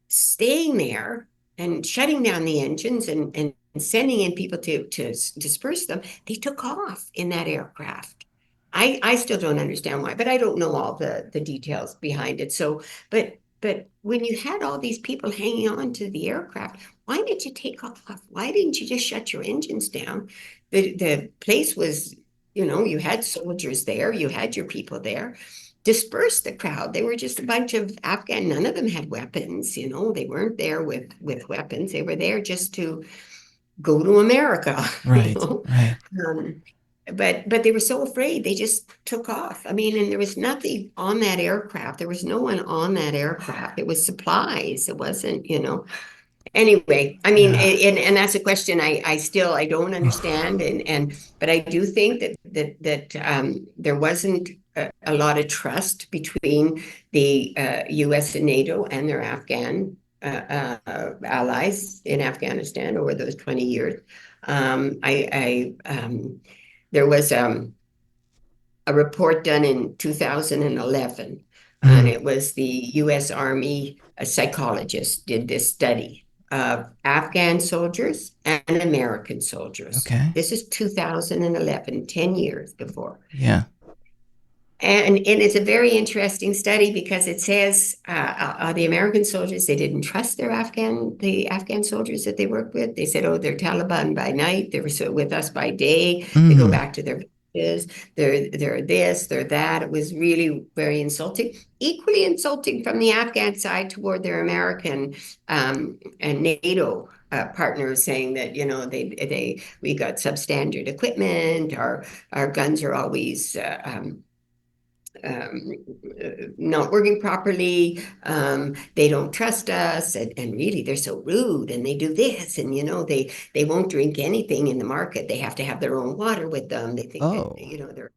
staying there and shutting down the engines and sending in people to disperse them, they took off in that aircraft. I still don't understand why, but I don't know all the details behind it. So, but when you had all these people hanging on to the aircraft, why did you take off? Why didn't you just shut your engines down? The place was, you had soldiers there, you had your people there. Disperse the crowd. They were just a bunch of Afghan. None of them had weapons. They weren't there with weapons. They were there just to go to America. You Right. know. Right. Um, but they were so afraid, they just took off. I mean, and there was nothing on that aircraft. There was no one on that aircraft. It was supplies. It wasn't. Anyway, I mean, Yeah. and that's a question I don't understand, but I do think that there wasn't a lot of trust between the U.S. and NATO and their Afghan allies in Afghanistan over those 20 years. There was a report done in 2011, and Mm. it was the U.S. Army psychologist did this study of Afghan soldiers and American soldiers. Okay. This is 2011, 10 years before. Yeah. And it's a very interesting study, because it says the American soldiers, they didn't trust the Afghan soldiers that they worked with. They said, oh, they're Taliban by night. They were with us by day. They go Mm. back to their villages. They're this, they're that. It was really very insulting. Equally insulting from the Afghan side toward their American and NATO partners, saying that, we got substandard equipment. Our guns are always um, not working properly. They don't trust us, and really they're so rude, and they do this, and they won't drink anything in the market. They have to have their own water with them. They think that Oh. they're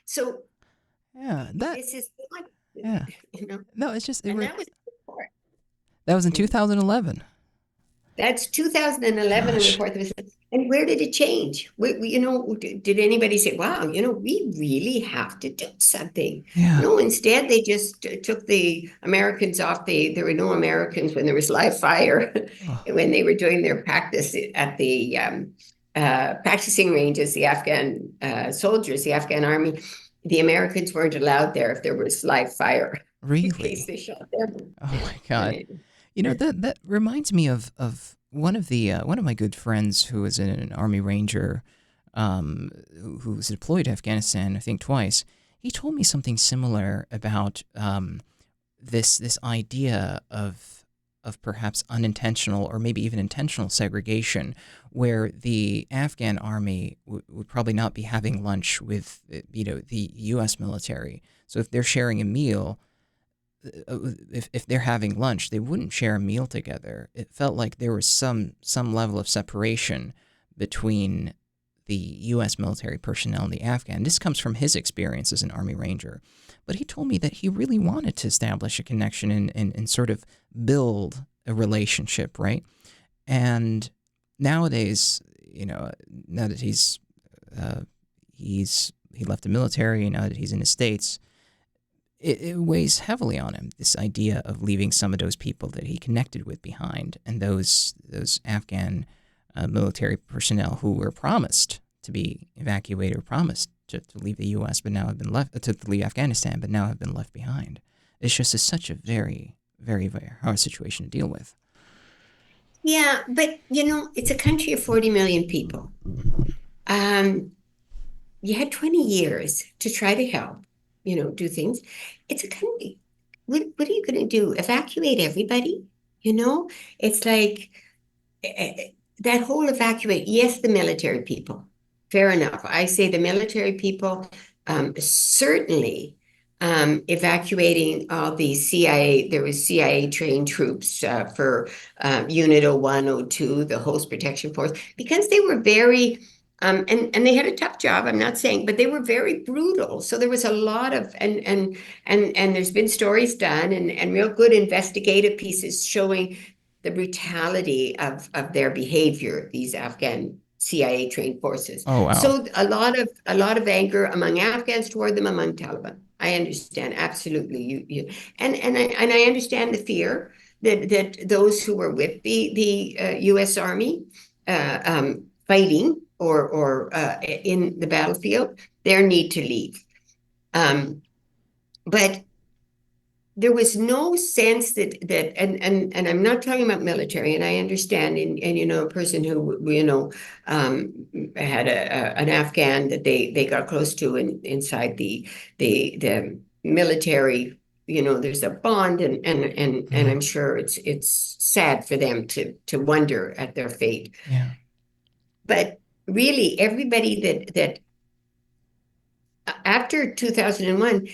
so. Yeah. That. This is not, Yeah. you know, No, it's just and that was before. that was in 2011. That's 2011, a Gosh. report that was, and where did it change? Did anybody say, wow, we really have to do something? Yeah. No, instead they just took the Americans off. There were no Americans when there was live fire, Oh, when they were doing their practice at the practicing ranges, the Afghan soldiers, the Afghan army, the Americans weren't allowed there if there was live fire in case really? they shot them. Oh my God. And That reminds me of one of my good friends who was an Army Ranger, who was deployed to Afghanistan, I think twice. He told me something similar about this idea of perhaps unintentional or maybe even intentional segregation, where the Afghan army would probably not be having lunch with the U.S. military. So if they're sharing a meal, if they're having lunch, they wouldn't share a meal together. It felt like there was some level of separation between the U.S. military personnel and the Afghan. This comes from his experience as an Army Ranger. But he told me that he really wanted to establish a connection and sort of build a relationship, right? And nowadays, now that he left the military, now that he's in the States, it weighs heavily on him, this idea of leaving some of those people that he connected with behind, and those Afghan military personnel who were promised to be evacuated or promised to leave the U.S. but now have been left to leave Afghanistan, but now have been left behind. It's just such a very, very, very hard situation to deal with. yeah, but it's a country of 40 million people. Um, you had 20 years to try to help, do things. It's a country. What are you going to do? Evacuate everybody? You know, it's like that whole evacuate. Yes, the military people. Fair enough. I say the military people, certainly evacuating all the CIA. There was CIA trained troops for Unit 01, 02, the Host Protection Force, because they were very and they had a tough job. I'm not saying, but they were very brutal. So there was a lot of and there's been stories done and real good investigative pieces showing the brutality of their behavior. These Afghan CIA trained forces. Oh wow. So a lot of anger among Afghans toward them, among Taliban. I understand absolutely. And I understand the fear that those who were with the U.S. Army fighting or in the battlefield, their need to leave. But there was no sense and I'm not talking about military, and I understand, and a person who had an Afghan that they got close to inside the military. There's a bond, and Mhm. I'm sure it's sad for them to wonder at their fate. Yeah. But really, everybody that after 2001,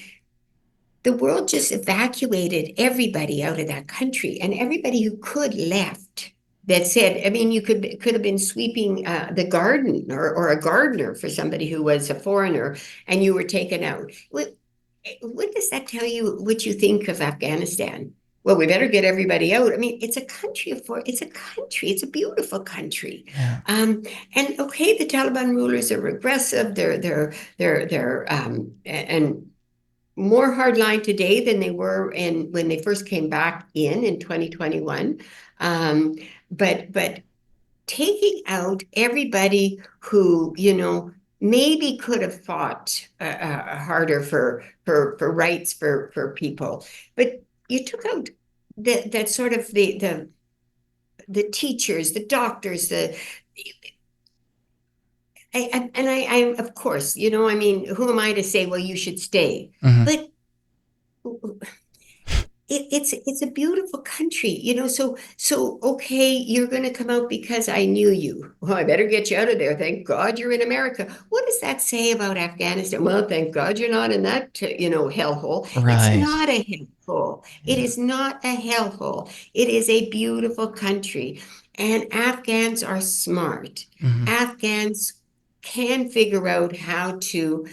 the world just evacuated everybody out of that country, and everybody who could left. That said, I mean, you could have been sweeping the garden or a gardener for somebody who was a foreigner, and you were taken out. What does that tell you? What you think of Afghanistan? Well, we better get everybody out. I mean, it's a country of four. It's a country. It's a beautiful country. Yeah. Um, and okay, the Taliban rulers are regressive. And more hardline today than they were when they first came back in 2021. Um, but taking out everybody who maybe could have fought harder for rights for people, but you took out that sort of the teachers, the doctors, I of course, I mean, who am I to say, well, you should stay? Mhm. But it's a beautiful country, so okay, you're going to come out because I knew you. Well, I better get you out of there. Thank God you're in America. What does that say about Afghanistan? Well, thank God you're not in that, hellhole. It's Right. not a hellhole. It Yeah. is not a hellhole. It is a beautiful country, and Afghans are smart. Mhm. Afghans can figure out how to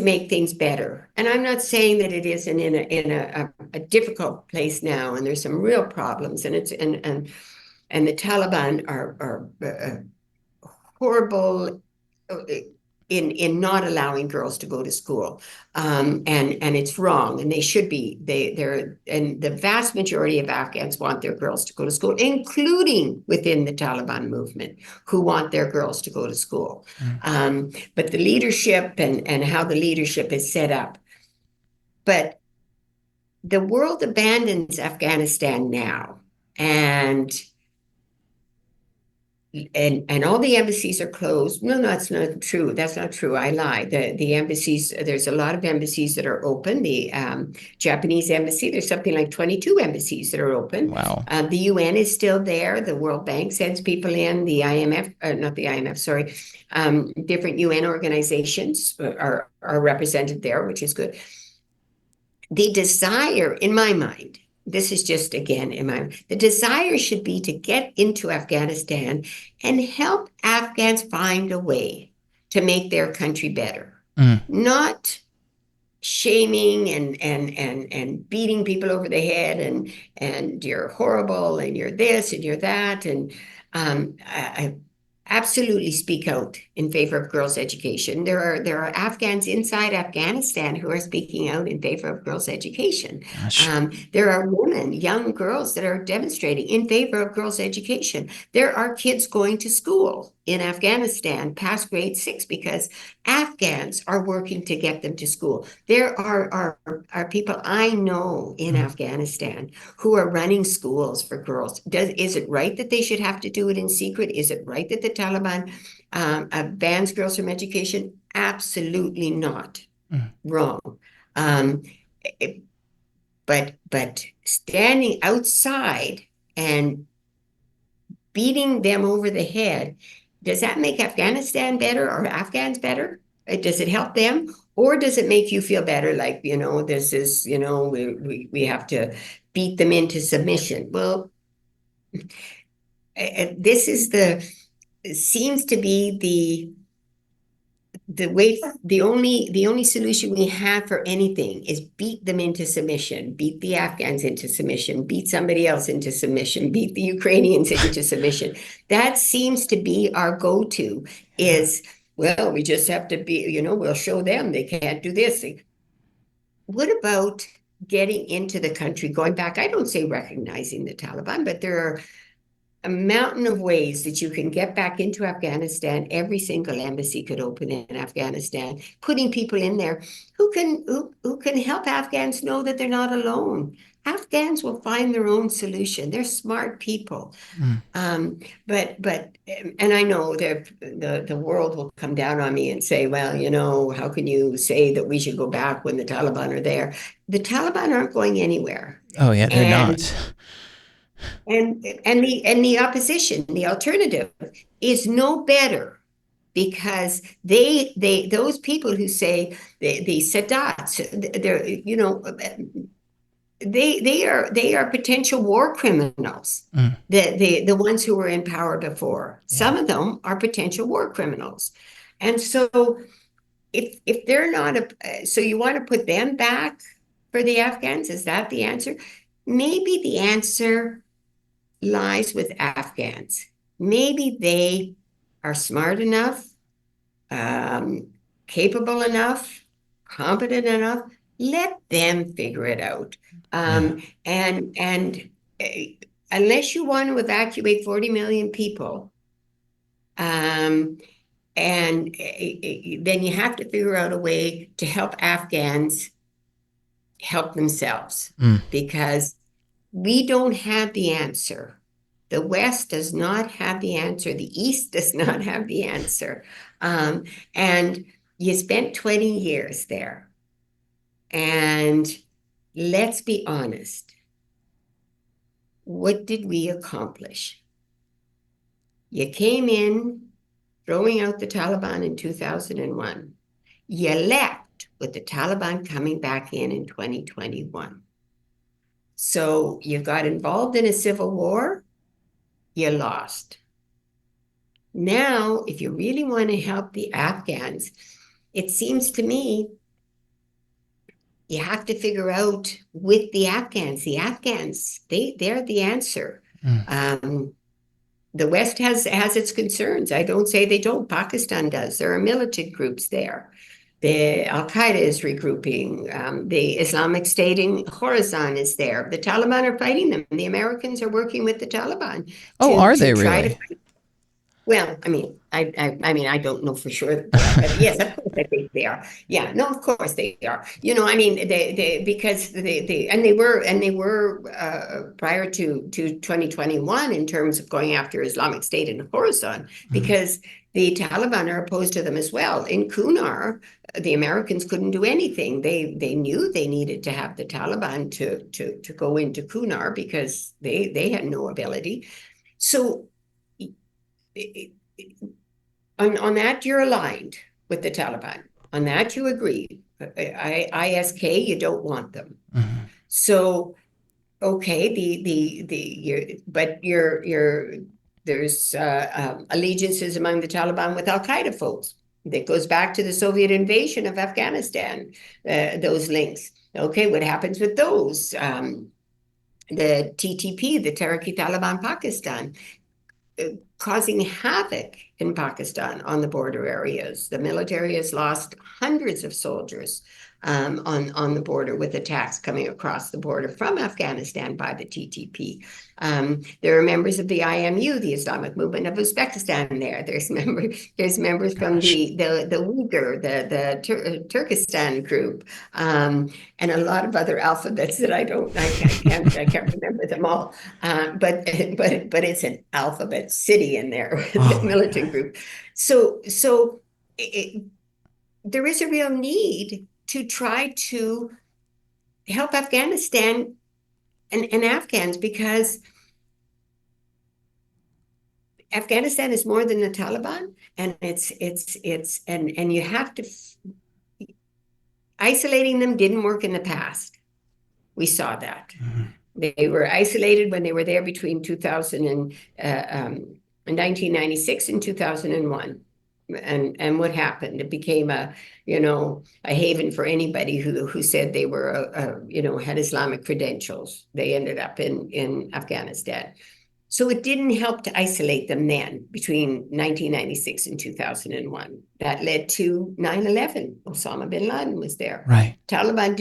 make things better. And I'm not saying that it isn't in a difficult place now, and there's some real problems, and and the Taliban are horrible in not allowing girls to go to school, and it's wrong, and they should be. And the vast majority of Afghans want their girls to go to school, including within the Taliban movement, who want their girls to go to school. But the leadership and how the leadership is set up. But the world abandons Afghanistan now, and all the embassies are closed. No, that's not true. That's not true. I lie. The embassies, there's a lot of embassies that are open. The Japanese embassy, there's something like 22 embassies that are open. Wow. The UN is still there. The World Bank sends people in. The IMF, not the IMF, sorry. Different UN organizations are represented there, which is good. The desire, in my mind, this is just again in my, the desire should be to get into Afghanistan and help Afghans find a way to make their country better, not shaming and beating people over the head and you're horrible and you're this and you're that. And I absolutely speak out in favor of girls' education. There are Afghans inside Afghanistan who are speaking out in favor of girls' education. There are women, young girls that are demonstrating in favor of girls' education. There are kids going to school in Afghanistan past grade 6 because Afghans are working to get them to school. There are people I know in Afghanistan who are running schools for girls. Is it right that they should have to do it in secret? Is it right that the Taliban bans girls from education? Absolutely not. Wrong. But standing outside and beating them over the head, does that make Afghanistan better or Afghans better? Does it help them? Or does it make you feel better? Like, this is, we have to beat them into submission. Well, this is seems to be the way, the only solution we have for anything is beat them into submission, beat the Afghans into submission, beat somebody else into submission, beat the Ukrainians into submission. That seems to be our go-to is, well, we just have to be, we'll show them they can't do this. What about getting into the country, going back? I don't say recognizing the Taliban, but there are a mountain of ways that you can get back into Afghanistan. Every single embassy could open in Afghanistan, putting people in there who can help Afghans know that they're not alone. Afghans will find their own solution. They're smart people. But I know that the world will come down on me and say, well, how can you say that we should go back when the Taliban are there? The Taliban aren't going anywhere. Oh yeah, they're not. And the opposition, the alternative, is no better because those people who say the Sadats, they are potential war criminals. The ones who were in power before, some of them are potential war criminals, and so if they're not so you want to put them back for the Afghans? Is that the answer? Maybe the answer lies with Afghans. Maybe they are smart enough, capable enough, competent enough. Let them figure it out. And unless you want to evacuate 40 million people, and then you have to figure out a way to help Afghans help themselves, because we don't have the answer. The West does not have the answer. The East does not have the answer. And you spent 20 years there. And let's be honest. What did we accomplish? You came in throwing out the Taliban in 2001. You left with the Taliban coming back in 2021. So you got involved in a civil war, you lost. Now, if you really want to help the Afghans, it seems to me you have to figure out with the Afghans. The Afghans, they're the answer. the West has its concerns. I don't say they don't. Pakistan does. There are militant groups there. The Al-Qaeda is regrouping. The Islamic State in Khorasan is there. The Taliban are fighting them. The Americans are working with the Taliban Oh, are to they try to really? fight. Well, I mean, I don't know for sure that they are, but yes, of course I think they are. Yeah, no, of course they are. I mean, because they were prior to 2021 in terms of going after Islamic State in Khorasan, Mm-hmm. because the Taliban are opposed to them as well. In Kunar, the Americans couldn't do anything. They knew they needed to have the Taliban to go into Kunar because they had no ability. So on that, you're aligned with the Taliban. On that, you agree. ISK, you don't want them. Mm-hmm. So, okay, there's allegiances among the Taliban with Al Qaeda folks. That goes back to the Soviet invasion of Afghanistan. Those links. Okay, what happens with those? The TTP, the Tehrik Taliban Pakistan, causing havoc in Pakistan on the border areas. The military has lost hundreds of soldiers on the border with attacks coming across the border from Afghanistan by the TTP. There are members of the IMU, the Islamic Movement of Uzbekistan there. There's members from Gosh. the Uyghur, the Turkestan group, and a lot of other alphabets that I can't remember them all. But it's an alphabet city in there with the Oh my militant God. group. There is a real need to try to help Afghanistan and Afghans, because Afghanistan is more than the Taliban, and and you have to isolating them didn't work in the past. We saw that. Mm-hmm. They were isolated when they were there between 1996 and 2001. And what happened? It became a haven for anybody who said they were had Islamic credentials. They ended up in Afghanistan. So it didn't help to isolate them then between 1996 and 2001. That led to 9/11. Osama bin Laden was there. Right. Taliban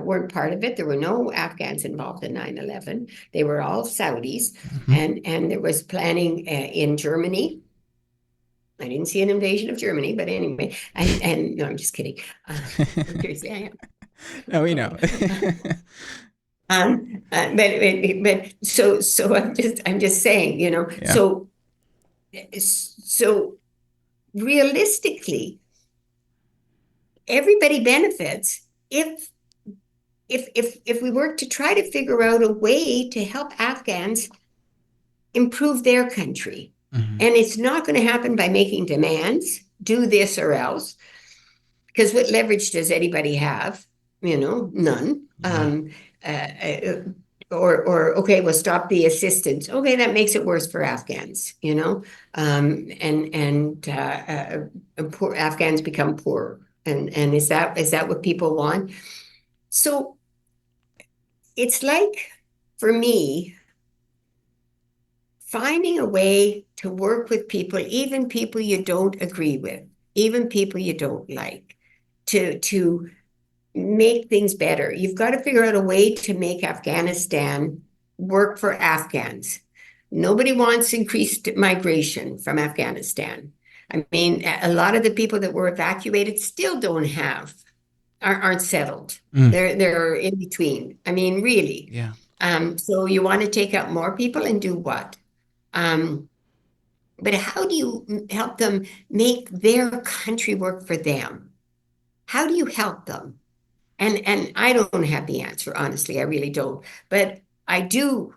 weren't part of it. There were no Afghans involved in 9/11. They were all Saudis. Mm-hmm. And there was planning in Germany. I didn't see an invasion of Germany, but anyway, and no, I'm just kidding. Seriously, I am. No, we know. But so I'm just saying, Yeah. so realistically, everybody benefits if we work to try to figure out a way to help Afghans improve their country. Mm-hmm. And it's not going to happen by making demands, do this or else, because what leverage does anybody have? None. Yeah. Or okay, we'll stop the assistance. Okay, that makes it worse for Afghans, and poor Afghans become poorer. And is that what people want? So it's like, for me, finding a way to work with people, even people you don't agree with, even people you don't like, to make things better. You've got to figure out a way to make Afghanistan work for Afghans. Nobody wants increased migration from Afghanistan. I mean, a lot of the people that were evacuated still aren't settled. Mm. They're in between. I mean, really. Yeah. So you want to take out more people and do what? But how do you help them make their country work for them? How do you help them? And I don't have the answer, honestly. I really don't. But I do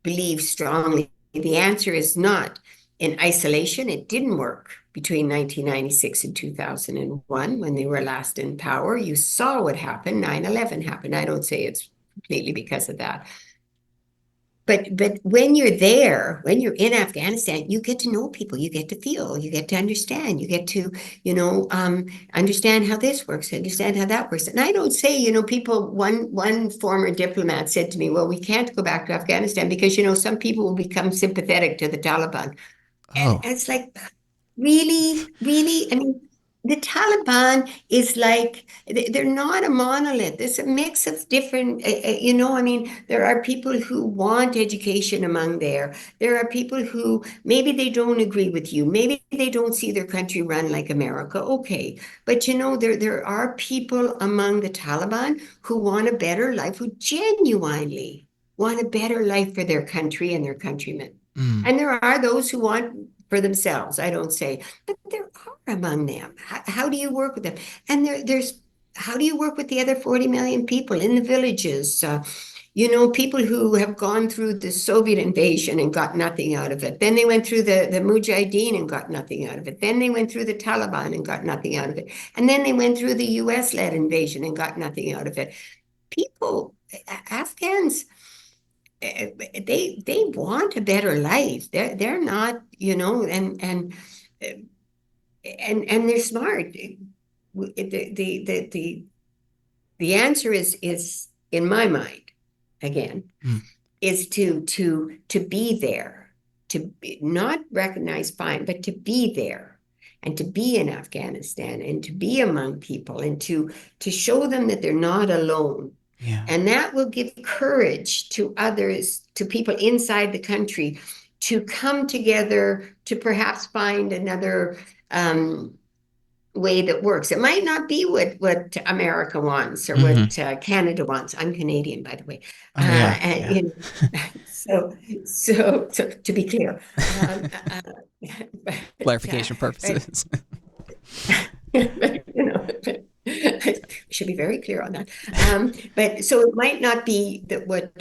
believe strongly the answer is not in isolation. It didn't work between 1996 and 2001 when they were last in power. You saw what happened. 9/11 happened. I don't say it's completely because of that. but when you're there, when you're in Afghanistan, you get to know people, you get to feel, you get to understand, you get to, understand how this works, understand how that works. And I don't say, people. One former diplomat said to me, "Well, we can't go back to Afghanistan because some people will become sympathetic to the Taliban." And Oh. it's like, really, really? I mean, the Taliban is like, they're not a monolith. There's a mix of different, I mean, there are people who want education among there. There are people who maybe they don't agree with you. Maybe they don't see their country run like America. Okay. But there are people among the Taliban who want a better life, who genuinely want a better life for their country and their countrymen. Mm. And there are those who want for themselves, I don't say, but there are among them. How do you work with them? And there's how do you work with the other 40 million people in the villages? People who have gone through the Soviet invasion and got nothing out of it. Then they went through the Mujahedeen and got nothing out of it. Then they went through the Taliban and got nothing out of it. And then they went through the US-led invasion and got nothing out of it. People, Afghans, they want a better life. They're not, and they're smart. The answer is in my mind, again, Mm. is to be there, not recognize fine, but to be there and to be in Afghanistan and to be among people and to show them that they're not alone. Yeah. And that will give courage to others, to people inside the country, to come together to perhaps find another way that works. It might not be what America wants or Mm-hmm. what Canada wants. I'm Canadian, by the way. Oh yeah. And Yeah. so to be clear, but, Clarification but purposes. should be very clear on that. But so it might not be that what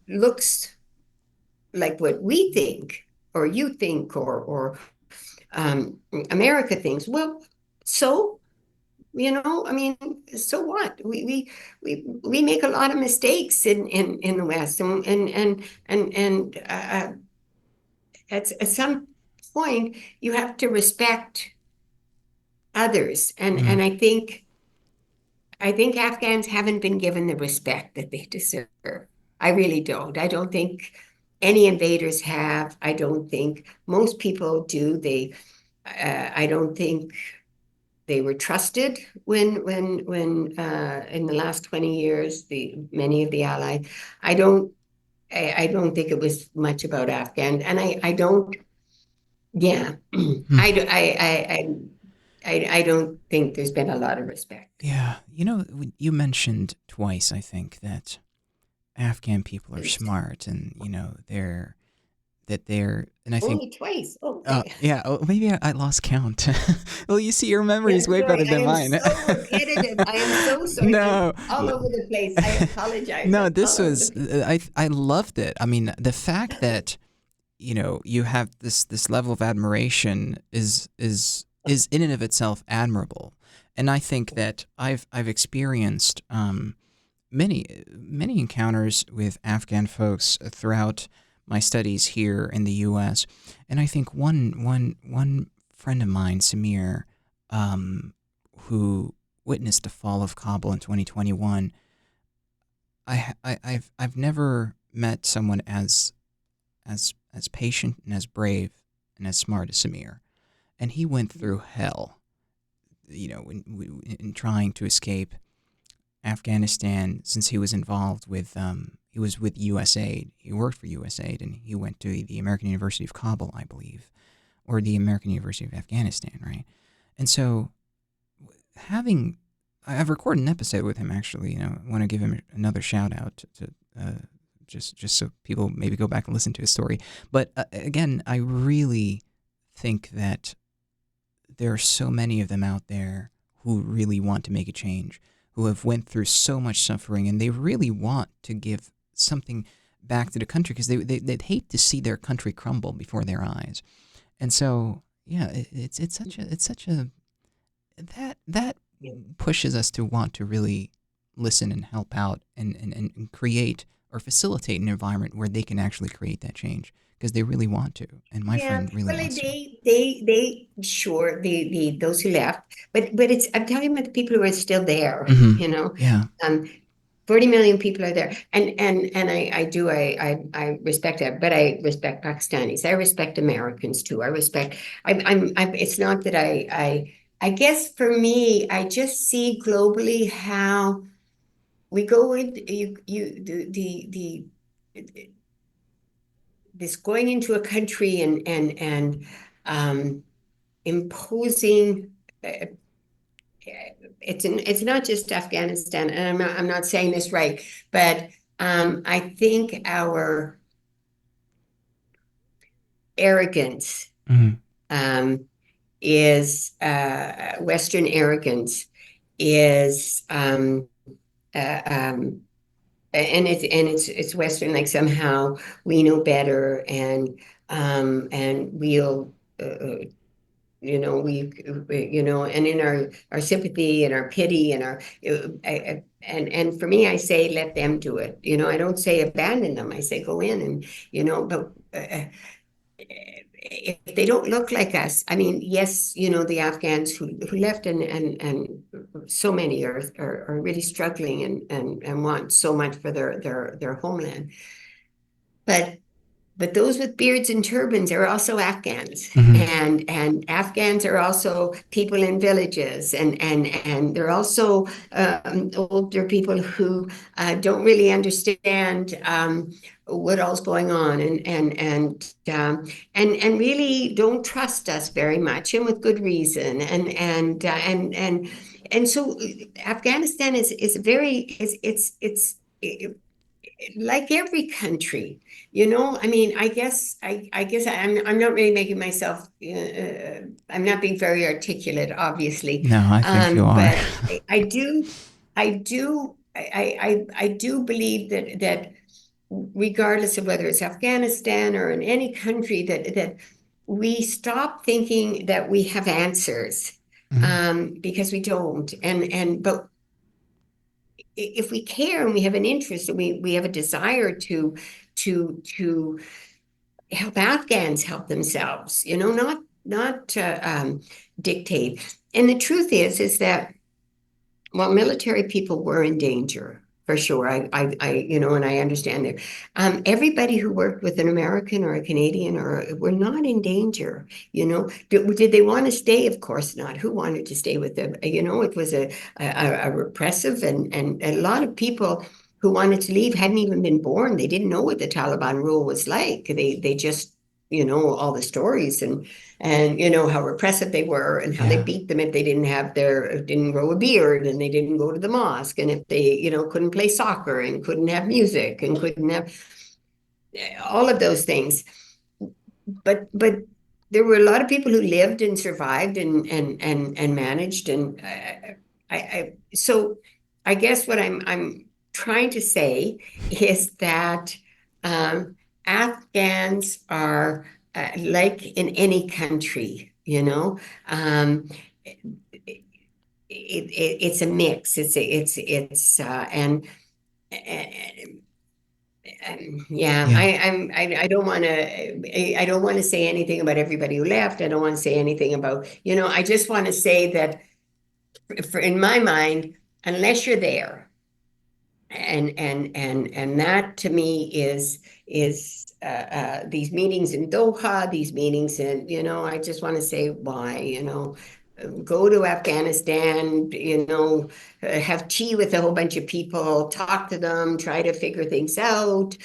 looks like what we think or you think or America thinks. Well, so I mean, so what? We make a lot of mistakes in the West, and at some point you have to respect others, and Mm. and I think Afghans haven't been given the respect that they deserve. I really don't. I don't think any invaders have. I don't think most people do. I don't think they were trusted when in the last 20 years, many of the allies. I don't. I don't think it was much about Afghan, and I don't. Yeah, Mm. I don't think there's been a lot of respect. Yeah. You mentioned twice, I think, that Afghan people are Please. smart, and and I think, Only twice. Okay. yeah. Oh, maybe I lost count. Well, you see, your memory Yeah, is way sorry, better I than am mine. so repetitive. I am so sorry. I'm No. all over the place. I apologize. No, I'm this all over the was place. I loved it. I mean, the fact that you have this level of admiration is in and of itself admirable, and I think that I've experienced many encounters with Afghan folks throughout my studies here in the U.S., and I think one friend of mine, Samir, who witnessed the fall of Kabul in 2021. I've never met someone as patient and as brave and as smart as Samir, and he went through hell, in trying to escape Afghanistan, since he was involved with he was with USAID. He worked for USAID, and he went to the American University of Kabul, I believe, or the American University of Afghanistan, right? And so having I've recorded an episode with him, actually. I want to give him another shout out to just so people maybe go back and listen to his story. But again, I really think that there are so many of them out there who really want to make a change, who have went through so much suffering, and they really want to give something back to the country, because they'd hate to see their country crumble before their eyes. And so, yeah, it's such a that pushes us to want to really listen and help out and create or facilitate an environment where they can actually create that change because they really want to. And my Yeah, friend really well, wants to. sure, the those who left, but it's I'm talking about the people who are still there, Hmm. you know. Yeah. Um, 40 million people are there. And I respect that, but I respect Pakistanis. I respect Americans too. I respect I'm it's not that I guess for me, I just see globally how we go into you the this going into a country and um imposing uh, it's not just Afghanistan, and I'm not saying this right, but I think our arrogance Hmm. um, is Western arrogance is and it's Western, like somehow we know better and we'll and in our sympathy and our pity and our and for me, I say let them do it. I don't say abandon them. I say go in and but if they don't look like us, I mean, yes, the Afghans who left and so many are really struggling and want so much for their homeland, but those with beards and turbans are also Afghans, Hmm. and Afghans are also people in villages, and they're also older people who don't really understand what all's going on, and really don't trust us very much, and with good reason, and so Afghanistan is very it's like every country, I mean, I guess I'm not really making myself I'm not being very articulate, obviously. No, I think you are. But I do believe that regardless of whether it's Afghanistan or in any country, that we stop thinking that we have answers, Mhm. because we don't. But if we care and we have an interest and we have a desire to help Afghans help themselves, not dictate. And the truth is that well, military people were in danger for sure. And I understand that. Everybody who worked with an American or a Canadian were not in danger. Did they want to stay? Of course not. Who wanted to stay with them? It was a repressive, and a lot of people who wanted to leave hadn't even been born. They didn't know what the Taliban rule was like. They just all the stories and how repressive they were and how they Yeah. beat them if they didn't grow a beard and they didn't go to the mosque and if they couldn't play soccer and couldn't have music and couldn't have all of those things. But there were a lot of people who lived and survived and managed, and so I guess what I'm trying to say is that Afghans are like in any country, it's a mix. Yeah, Yeah. I don't want to say anything about everybody who left. I don't want to say anything about, I just want to say that in my mind, unless you're there, and that to me is these meetings in Doha, these meetings in, I just want to say why, go to Afghanistan, have tea with a whole bunch of people, talk to them, try to figure things out,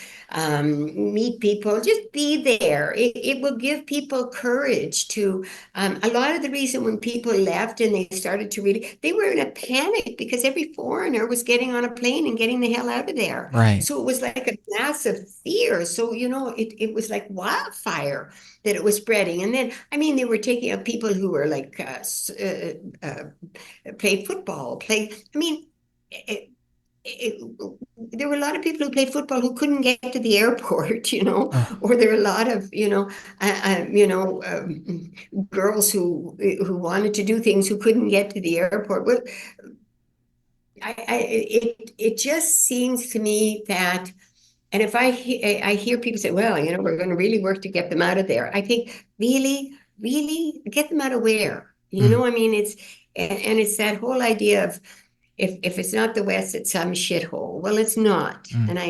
meet people, just be there. It will give people courage to, a lot of the reason when people left and they started to really, they were in a panic because every foreigner was getting on a plane and getting the hell out of there. Right. So it was like a massive fear. So, it was like wildfire that it was spreading. And then, I mean, they were taking up people who were like, play football, I mean, it, it, there were a lot of people who played football who couldn't get to the airport, Oh, or there were a lot of, girls who wanted to do things who couldn't get to the airport. Well, it just seems to me that And if I hear people say, well, we're going to really work to get them out of there. I think, really, really get them out of where? Mm, I mean, and it's that whole idea of if it's not the West, it's some shithole. Well, it's not. mm, And I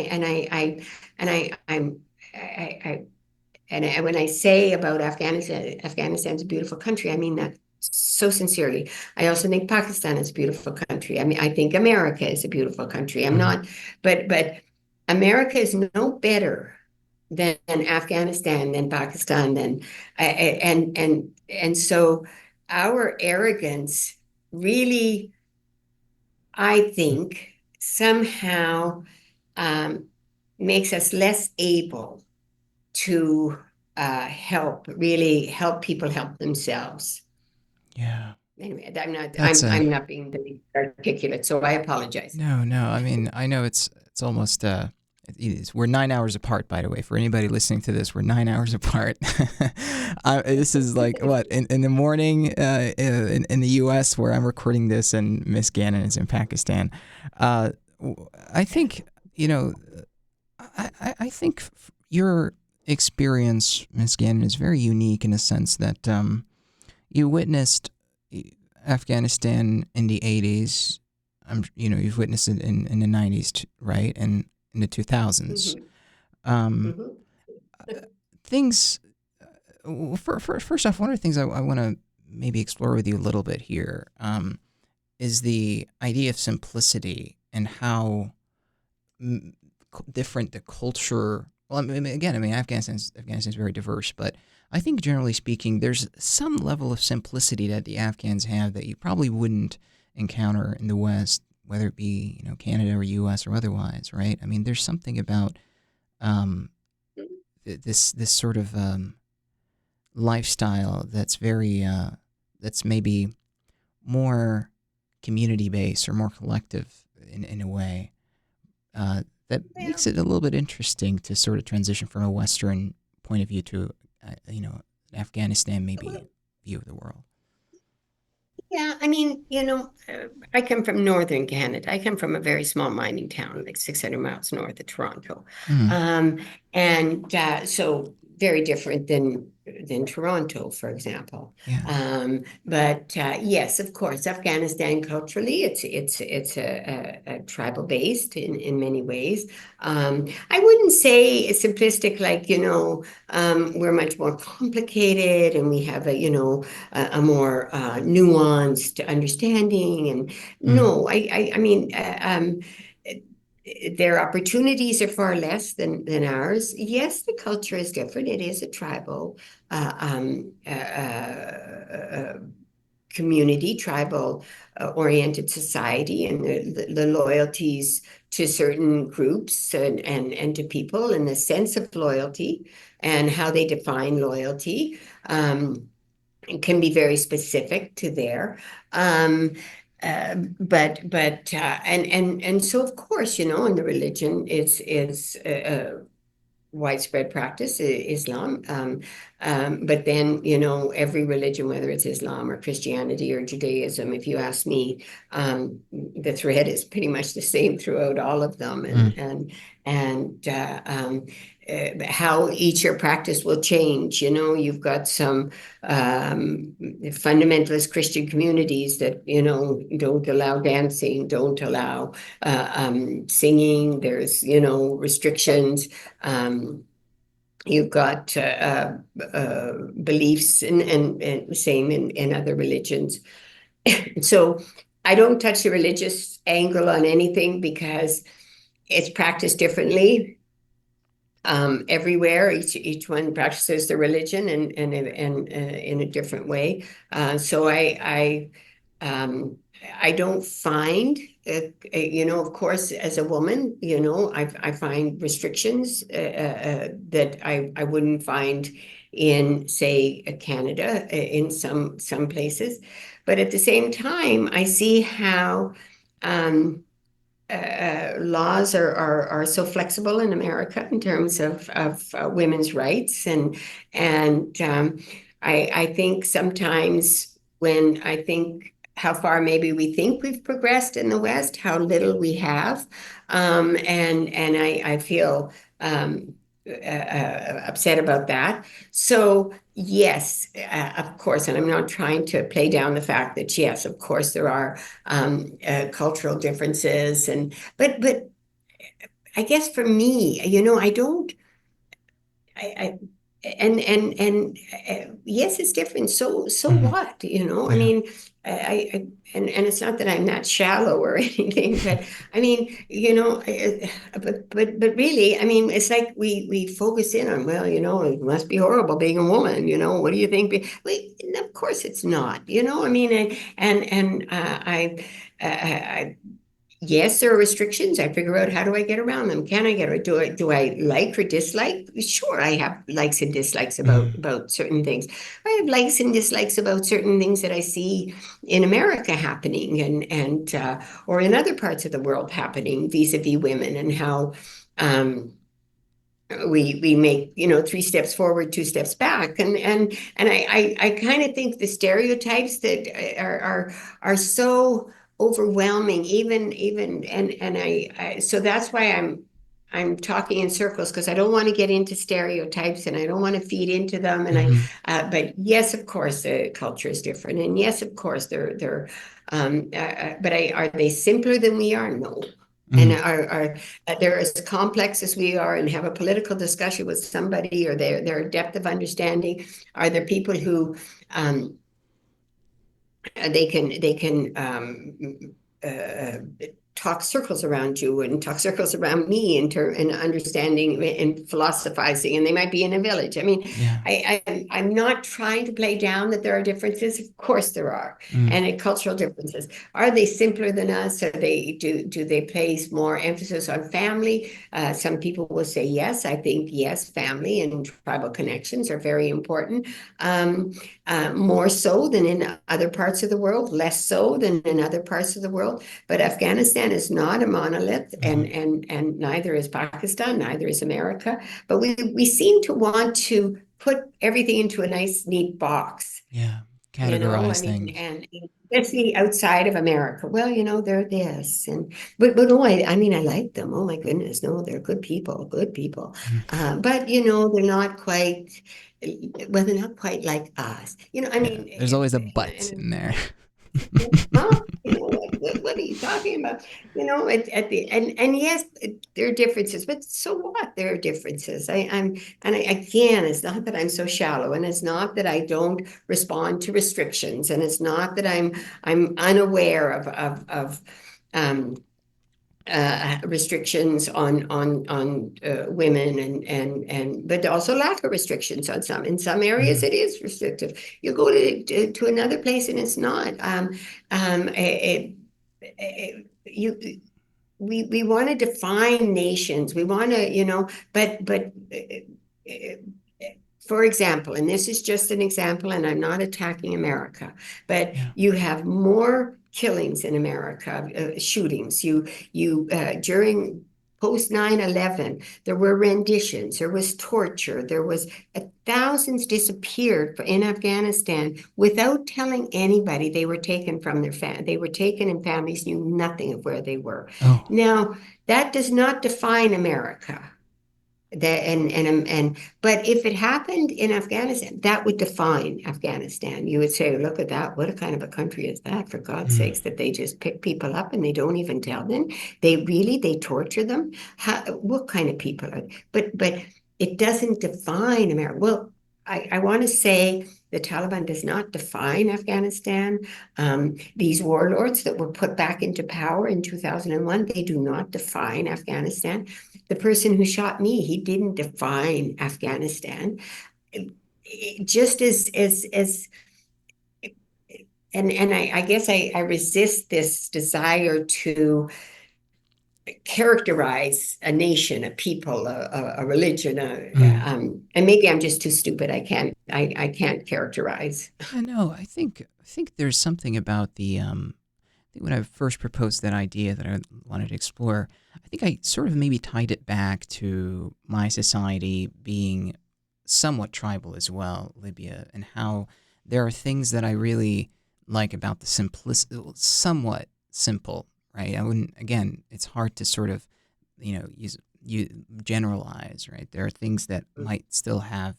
and when I say about Afghanistan's a beautiful country, I mean that so sincerely. I also think Pakistan is a beautiful country. I mean, I think America is a beautiful country. I'm mm. not, but America is no better than Afghanistan, than Pakistan, than and so our arrogance really, I think, somehow um, makes us less able to really help people help themselves. Yeah, Anyway, that's a I'm not being very articulate, so I apologize. no, no. I mean, I know it's almost we're 9 hours apart, by the way. For anybody listening to this, we're 9 hours apart. This is like what in the morning in the U.S. where I'm recording this, and Miss Gannon is in Pakistan. Uh, I think I think your experience, Miss Gannon, is very unique in a sense that you witnessed Afghanistan in the 80s. You've witnessed it in the 90s, right? And in the 2000s. Mhm, Um, mhm. things, first off, one of the things I want to maybe explore with you a little bit here is the idea of simplicity and how different the culture. Well, I mean, again, I mean, Afghanistan's very diverse, but I think generally speaking, there's some level of simplicity that the Afghans have that you probably wouldn't encounter in the West, whether it be Canada or U.S. or otherwise, right? I mean, there's something about um, this sort of lifestyle that's very that's maybe more community based or more collective in a way that Well, makes it a little bit interesting to sort of transition from a Western point of view to, Afghanistan maybe well, view of the world. yeah, I mean, I come from northern Canada. I come from a very small mining town, like 600 miles north of Toronto. Mm, Um, and so very different than Toronto, for example. yeah. But yes, of course, Afghanistan culturally, it's a tribal based in many ways. I wouldn't say simplistic, like, we're much more complicated and we have a more nuanced understanding. And Mm, no, I mean, their opportunities are far less than ours. Yes, the culture is different. It is a tribal community, tribal oriented society, and the loyalties to certain groups and to people, and the sense of loyalty and how they define loyalty. Can be very specific to there. Um, and so of course, and the religion is widespread practice, Islam. But then, every religion, whether it's Islam or Christianity or Judaism, if you ask me, the thread is pretty much the same throughout all of them. mm, How each your practice will change. You've got some fundamentalist Christian communities that, don't allow dancing, don't allow singing. There's, restrictions. Um, you've got beliefs and same in other religions. So I don't touch the religious angle on anything because it's practiced differently everywhere. Each one practices the religion and in a different way. So I don't find, of course, as a woman, I find restrictions that I wouldn't find in, say, Canada, in some places. But at the same time, I see how laws are so flexible in America in terms of women's rights, and I think sometimes when I think how far maybe we think we've progressed in the West, how little we have. And I feel upset about that. So yes, of course, and I'm not trying to play down the fact that yes, of course, there are cultural differences, and but I guess for me, I don't. I yes, it's different. So Hmm. what? I Yeah. mean, and it's not that I'm that shallow or anything, but I mean, but really, I mean, it's like we focus in on, well, it must be horrible being a woman. What do you think? Wait, of course it's not. I mean, I yes, there are restrictions. I figure out, how do I get around them? Can I get it? Do I like or dislike? Sure, I have likes and dislikes about Hmm. about certain things. I have likes and dislikes about certain things that I see in America happening, and or in other parts of the world happening vis-a-vis women, and how um, we make, 3 steps forward, 2 steps back, and I kind of think the stereotypes that are so overwhelming, even and so that's why I'm talking in circles, because I don't want to get into stereotypes, and I don't want to feed into them, and Hmm. but yes, of course the culture is different, and yes, of course they're but are they simpler than we are? No. And Hmm. are they're as complex as we are, and have a political discussion with somebody, or their depth of understanding? Are there people who they can uh, talk circles around you, and talk circles around me, and understanding and philosophizing, and they might be in a village. I mean, Yeah. I'm not trying to play down that there are differences. Of course there are, Mm. and cultural differences. Are they simpler than us? Are they do they place more emphasis on family? Some people will say yes. I think yes, family and tribal connections are very important. Um, More so than in other parts of the world, less so than in other parts of the world. But Afghanistan is not a monolith, and Hmm. neither is Pakistan, neither is America. But we seem to want to put everything into a nice, neat box. Yeah. I Categorize mean, things. and especially outside of America. Well, they're this, and but no, I mean, I like them. Oh my goodness, no, they're good people, good people. Mm. But they're not quite. Well, they're not quite like us. I Yeah. mean, There's always a but and in there. huh? What are you talking about? At the and yes, there are differences, but so what? There are differences. Again, it's not that I'm so shallow, and it's not that I don't respond to restrictions, and it's not that I'm unaware of um, restrictions on women, and but also lack of restrictions on some. In some areas, Hmm. it is restrictive. You go to another place, and it's not. You we want to define nations. We want to, for example, and this is just an example, and I'm not attacking America, but Yeah. you have more killings in America, shootings. You during post 9/11, there were renditions, there was torture, there was thousands disappeared in Afghanistan without telling anybody. They were taken from their they were taken, and families knew nothing of where they were. Oh. Now, that does not define America. That and But if it happened in Afghanistan, that would define Afghanistan. You would say, look at that. What a kind of a country is that, for God's Mm. sakes, that they just pick people up and they don't even tell them. They torture them. What kind of people are they? But it doesn't define America. Well, I want to say the Taliban does not define Afghanistan. These warlords that were put back into power in 2001, they do not define Afghanistan. The person who shot me, he didn't define Afghanistan. Just as and I guess I resist this desire to characterize a nation, a people, a religion, Mm. and maybe I'm just too stupid. I can't characterize. Yeah. No. I think there's something about the I think when I first proposed that idea that I wanted to explore, I think I sort of maybe tied it back to my society being somewhat tribal as well, Libya, and how there are things that I really like about the simplicity, somewhat simple, right? I wouldn't. Again, it's hard to sort of, use you generalize, right? There are things that might still have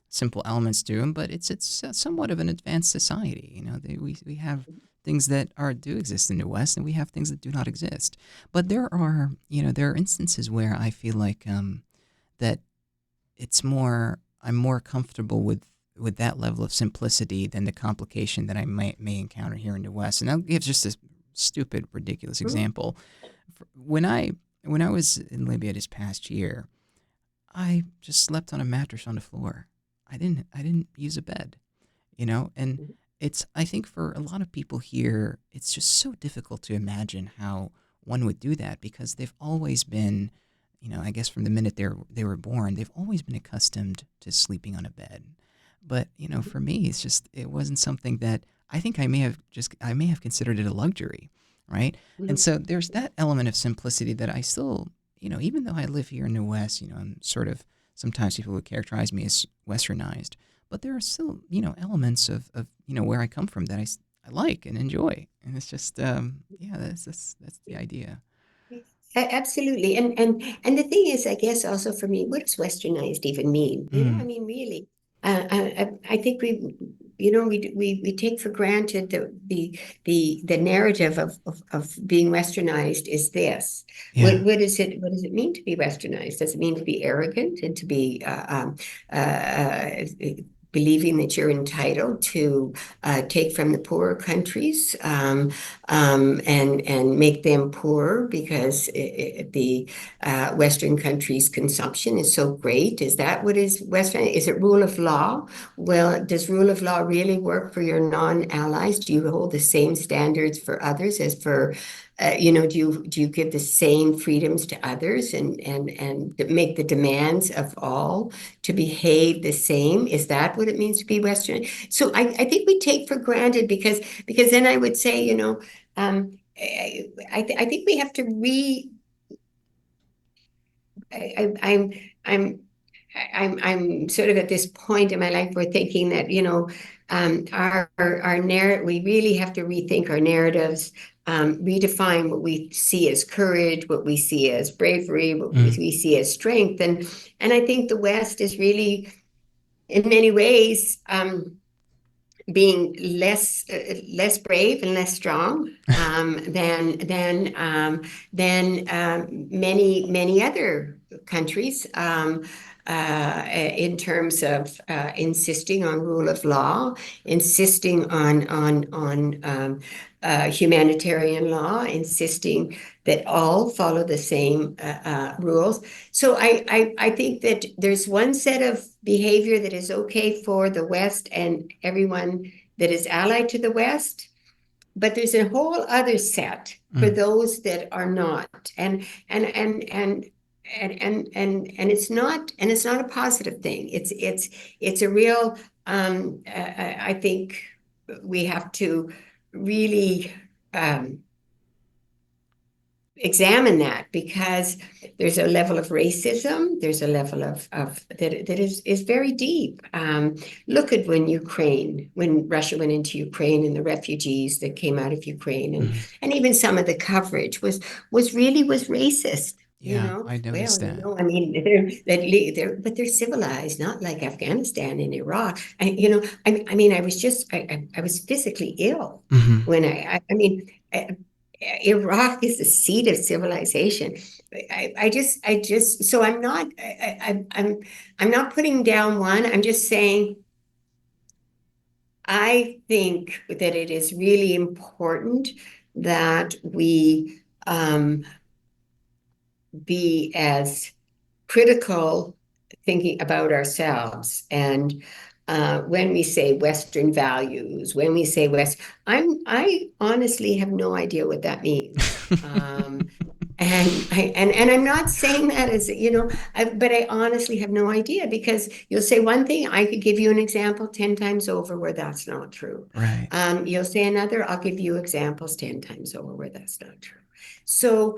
simple elements to them, but it's somewhat of an advanced society. We have things that are do exist in the West, and we have things that do not exist. But there are instances where I feel like that it's more I'm more comfortable with that level of simplicity than the complication that I may encounter here in the West. And I'll give just a stupid, ridiculous example. When I was in Libya this past year, I just slept on a mattress on the floor. I didn't use a bed, and it's I think for a lot of people here, it's just so difficult to imagine how one would do that because they've always been, I guess from the minute they were born, they've always been accustomed to sleeping on a bed. But, for me, it wasn't something that I think I may have considered it a luxury, right? And Mhm. so there's that element of simplicity that I still, even though I live here in the West, I'm sort of, sometimes people would characterize me as westernized, but there are still, elements of where I come from that I like and enjoy. And it's just, yeah, that's the idea. Absolutely. And the thing is, I guess also for me, what does westernized even mean? I Mm, mean, really, I think we take for granted the narrative of being westernized is this. yeah. What does it mean to be westernized? Does it mean to be arrogant and to be believing that you're entitled to take from the poorer countries? And make them poorer because the Western countries' consumption is so great. Is that what is Western? Is it rule of law? Well, does rule of law really work for your non-allies? Do you hold the same standards for others as for do you give the same freedoms to others and make the demands of all to behave the same? Is that what it means to be Western? So I think we take for granted because then I would say, I think we have to I, I'm I'm sort of at this point in my life where thinking that our narrative, we really have to rethink our narratives, redefine what we see as courage, what we see as bravery, what we Mm, we see as strength, and I think the West is really in many ways being less brave and less strong than many other countries in terms of insisting on rule of law, insisting on humanitarian law, insisting that all follow the same rules. So I think that there's one set of behavior that is okay for the West and everyone that is allied to the West, but there's a whole other set for mm. those that are not. And it's not a positive thing. It's a real I think we have to really examine that because there's a level of racism, there's a level of that is very deep. Look at when Russia went into Ukraine and the refugees that came out of Ukraine, Mm. and even some of the coverage was racist. Yeah, I noticed that. I mean, but they're civilized, not like Afghanistan and Iraq. I mean, I was physically ill Hmm. when I mean, Iraq is the seat of civilization. So I'm not putting down one. I'm just saying I think that it is really important that we be as critical thinking about ourselves. And when we say Western values, when we say I honestly have no idea what that means. And I'm not saying that as but I honestly have no idea because you'll say one thing, I could give you an example 10 times over where that's not true. Right. You'll say another, I'll give you examples 10 times over where that's not true. So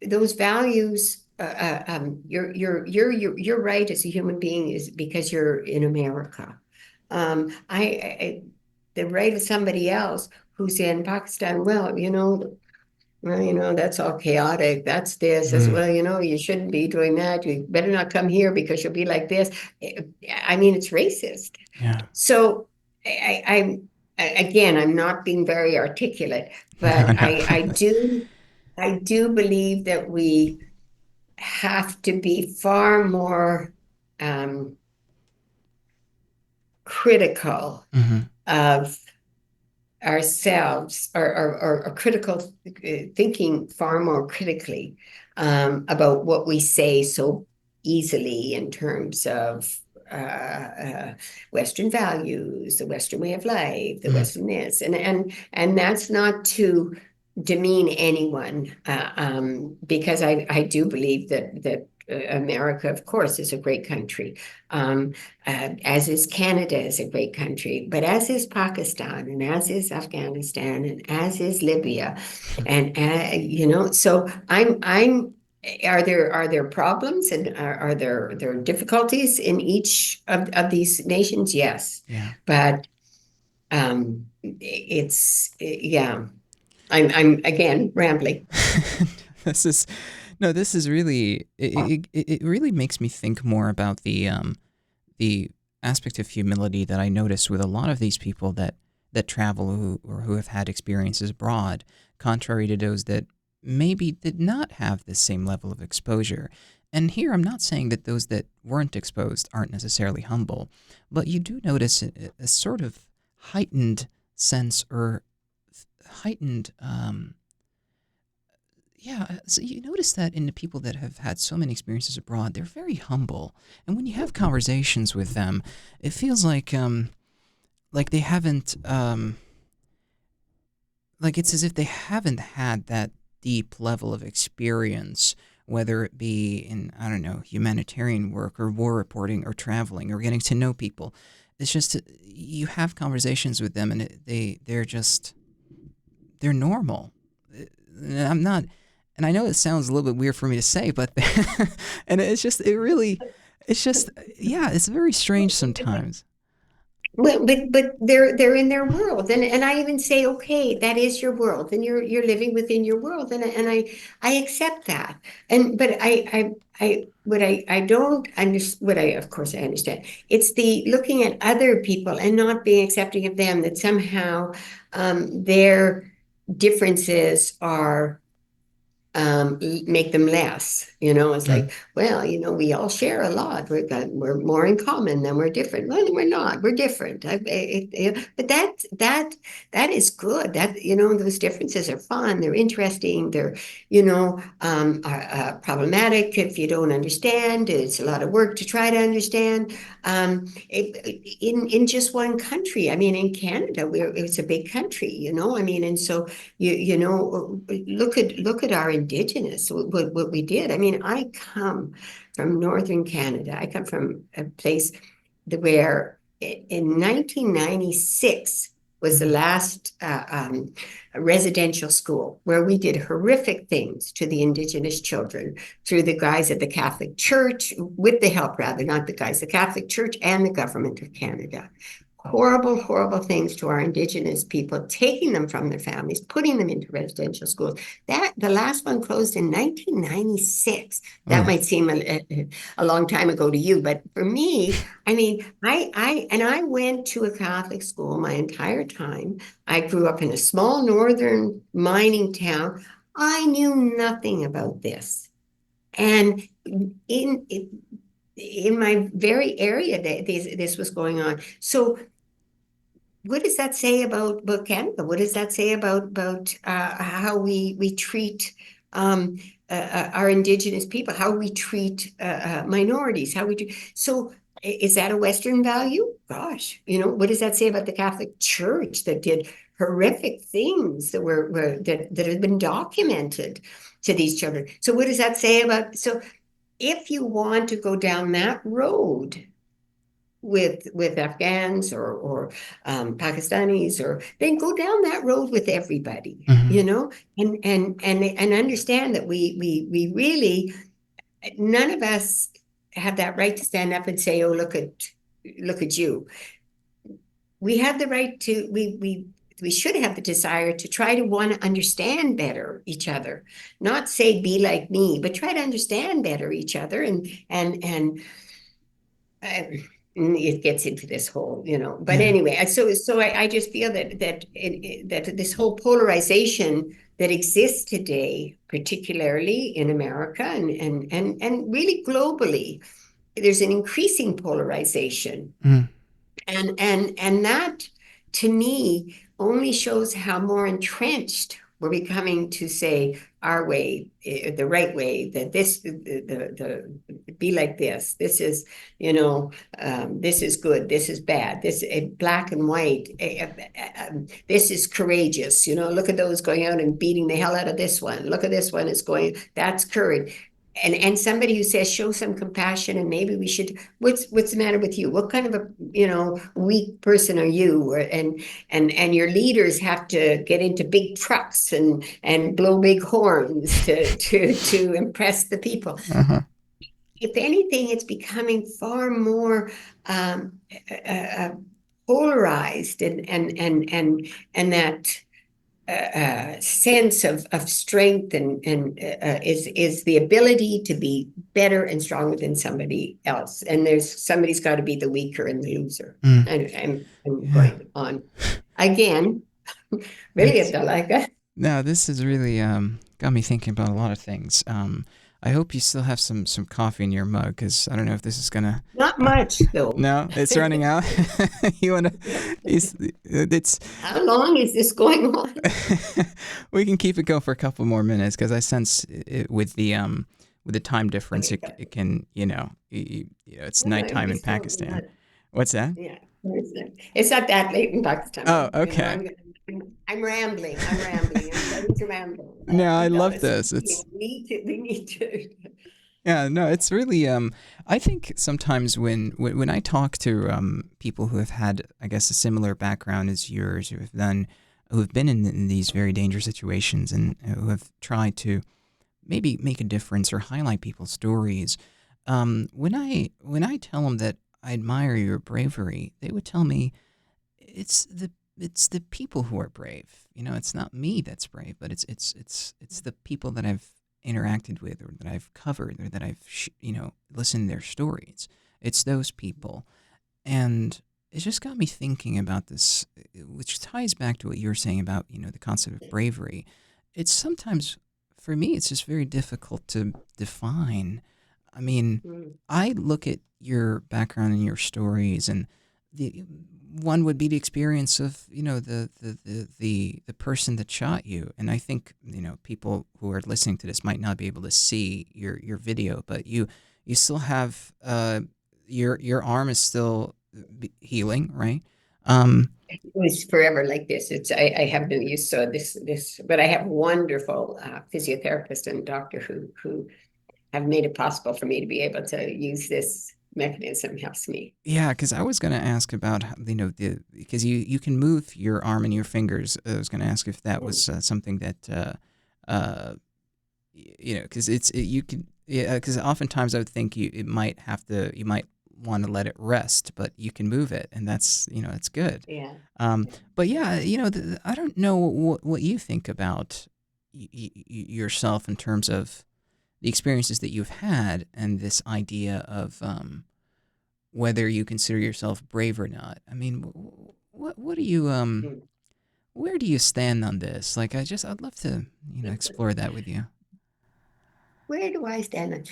those values, you're right as a human being is because you're in America. I the right of somebody else who's in Pakistan. Well, that's all chaotic. That's this. As Mm, well, you shouldn't be doing that. You better not come here because you'll be like this. I mean, it's racist. yeah. So again, I'm not being very articulate, No, but no. I do believe that we have to be far more critical Hmm. of ourselves, or critical, thinking far more critically about what we say so easily in terms of Western values, the Western way of life, the Mm, Western this, and that's not to demean anyone, because I do believe that America, of course, is a great country. As is Canada is a great country, but as is Pakistan, and as is Afghanistan, and as is Libya, and so I'm. Are there problems, and are there difficulties in each of these nations? Yes, yeah. but it's yeah. I'm again rambling. This is no. This is really. It really makes me think more about the aspect of humility that I notice with a lot of these people that travel who have had experiences abroad, contrary to those that maybe did not have the same level of exposure. And here I'm not saying that those that weren't exposed aren't necessarily humble, but you do notice a sort of heightened sense or heightened yeah, so you notice that in the people that have had so many experiences abroad, they're very humble, and when you have conversations with them, it feels like they haven't like it's as if they haven't had that deep level of experience, whether it be in, I don't know, humanitarian work or war reporting or traveling or getting to know people. It's just you have conversations with them, and they're normal. And I'm not, and I know it sounds a little bit weird for me to say, but and it's just, yeah, it's very strange sometimes. Well, but they're in their world, and I even say, okay, that is your world, and you're living within your world, and I accept that. And but I don't understand, what I of course I understand. It's the looking at other people and not being accepting of them, that somehow their differences are make them less. It's Mm, like, well, we all share a lot. We're more in common than we're different. Well, we're not. We're different. But that is good. That those differences are fun. They're interesting. They're problematic if you don't understand. It's a lot of work to try to understand. In just one country. I mean, in Canada, it's a big country. I mean, and so look at our indigenous, what we did. I mean, I come from northern Canada. I come from a place where in 1996 was the mhm, last residential school where we did horrific things to the indigenous children through the guise of the Catholic Church, with the help, rather, not the guise, the Catholic Church and the government of Canada. Horrible, horrible things to our indigenous people, taking them from their families, putting them into residential schools. That the last one closed in 1996. That mm, might seem a long time ago to you, but for me, I mean, I went to a Catholic school my entire time. I grew up in a small northern mining town. I knew nothing about this, and in my very area that this was going on. So what does that say about Canada? What does that say about how we treat um, our Indigenous people? How we treat minorities? How we do? So is that a Western value? Gosh, what does that say about the Catholic Church that did horrific things that have been documented to these children? So what does that say about? So if you want to go down that road with Afghans or Pakistanis, or then go down that road with everybody, mhm. and understand that we really, none of us have that right to stand up and say, oh, look at you. we have the right to we should have the desire to try to want to understand better each other, not say be like me, but try to understand better each other. And uh, it gets into this whole, but Yeah. anyway, so I just feel that this whole polarization that exists today, particularly in America and really globally, there's an increasing polarization. Mm. And that, to me, only shows how more entrenched we're becoming to say our way, the right way, that the be like this. This is, this is good. This is bad. This black and white. This is courageous. Look at those going out and beating the hell out of this one. Look at this one. It's going. That's courage. And somebody who says show some compassion, and maybe we should, what's the matter with you, what kind of a weak person are you, and your leaders have to get into big trucks and blow big horns to impress the people. Uh-huh. If anything, it's becoming far more polarized, and that sense of strength and is the ability to be better and stronger than somebody else. And somebody's got to be the weaker and the loser. Mm. And I'm Yeah. going on again. Really, It's Abdullah. No, this has really got me thinking about a lot of things. I hope you still have some coffee in your mug, because I don't know if this is gonna. Not Uh, much though. no, it's running out. You wanna? It's. How long is this going on? We can keep it going for a couple more minutes, because I sense with the time difference, Okay, it can, it's no, nighttime in it's not, Pakistan. What's that? yeah, it's not that late in Pakistan, Oh, but okay. I'm rambling. I'm starting to ramble. No, I love Abdullah, so this. It's we need to. Yeah, no, it's really I think sometimes when I talk to people who have had, I guess, a similar background as yours, who have been in these very dangerous situations, and who have tried to maybe make a difference or highlight people's stories, when I tell them that I admire your bravery, they would tell me it's the people who are brave. It's not me that's brave, but it's the people that I've interacted with, or that I've covered, or that I've listened to their stories. It's those people, and it just got me thinking about this, which ties back to what you were saying about the concept of bravery. It's sometimes, for me, it's just very difficult to define. I mean, Mm. I look at your background and your stories, and the one would be the experience of the person that shot you. And I think people who are listening to this might not be able to see your video, but you still have your arm is still healing, right? It was forever like this. I have no use. So but I have wonderful physiotherapist and doctor who have made it possible for me to be able to use this mechanism. Helps me. Yeah, because I was going to ask about because you can move your arm and your fingers. I was going to ask if that was something that because you can, yeah, because oftentimes I would think you might want to let it rest, but you can move it, and that's it's good. Yeah. Um, but yeah, I don't know what you think about yourself in terms of the experiences that you've had, and this idea of whether you consider yourself brave or not. I mean, what do you Mm. where do you stand on this? Like, I'd love to explore that with you. Where do I stand?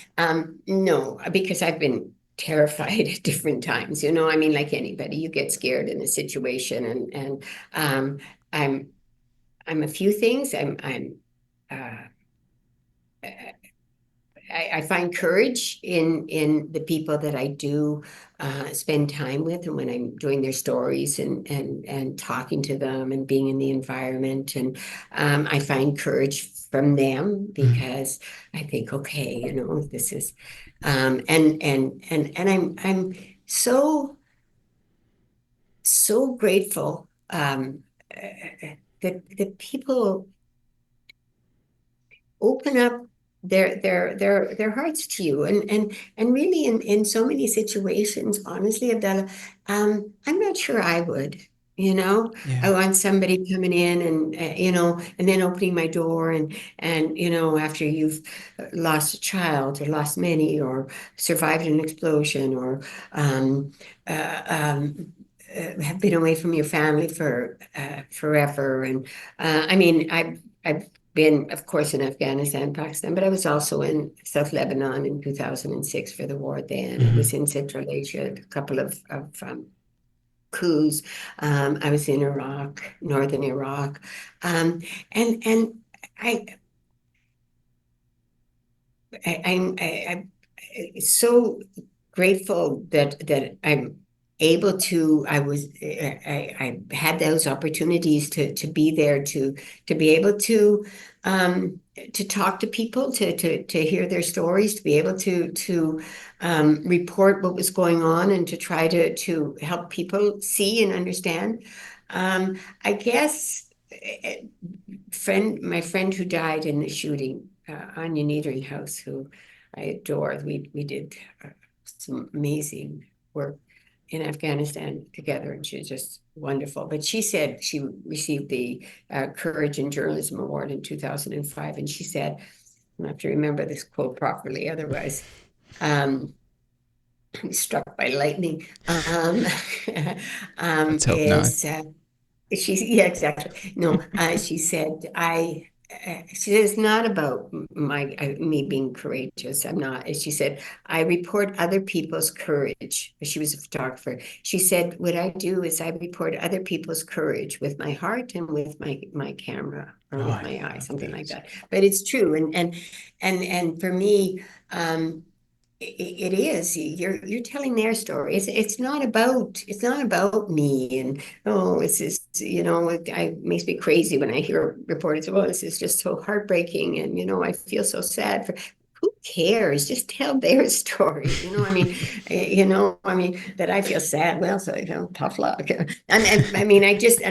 No, because I've been terrified at different times. I mean, like anybody, you get scared in a situation, and um, I'm I'm a few things. Uh, I find courage in the people that I do spend time with, and when I'm doing their stories and talking to them and being in the environment, and I find courage from them Mm, because I think, okay, this is, and I'm so grateful that people open up their hearts to you, and really in so many situations, honestly, Abdallah, I'm not sure I would. I Yeah. want somebody coming in and and then opening my door and after you've lost a child or lost many or survived an explosion or um, uh, um, have been away from your family for forever. And I mean, I've been, of course, in Afghanistan, Pakistan, but I was also in South Lebanon in 2006 for the war then. I was Hmm. in Central Asia, a couple of coups. I was in Iraq, northern Iraq, and I, I'm so grateful that I'm able to. I had those opportunities to be there to be able to talk to people, to hear their stories, to be able to report what was going on, and to try to help people see and understand. I guess my friend who died in the shooting, Anya Niederinghaus, who I adore. We did some amazing work in Afghanistan together, and she's just wonderful. But she said she received the Courage in Journalism Award in 2005, and she said, I have to remember this quote properly, otherwise um, struck by lightning. Let's hope not. Is yeah, exactly. No, she said, she said, it's not about me being courageous. I'm not. She said, I report other people's courage. She was a photographer. She said, what I do is I report other people's courage with my heart and with my camera or Oh, with I my eye, love something like this. that. But it's true. And for me, it is. You're telling their story. It's not about me. And it's just, it makes me crazy when I hear reporters, oh, this is just so heartbreaking, and I feel so sad for. Who cares? Just tell their story. That I feel sad. Well, so tough luck. And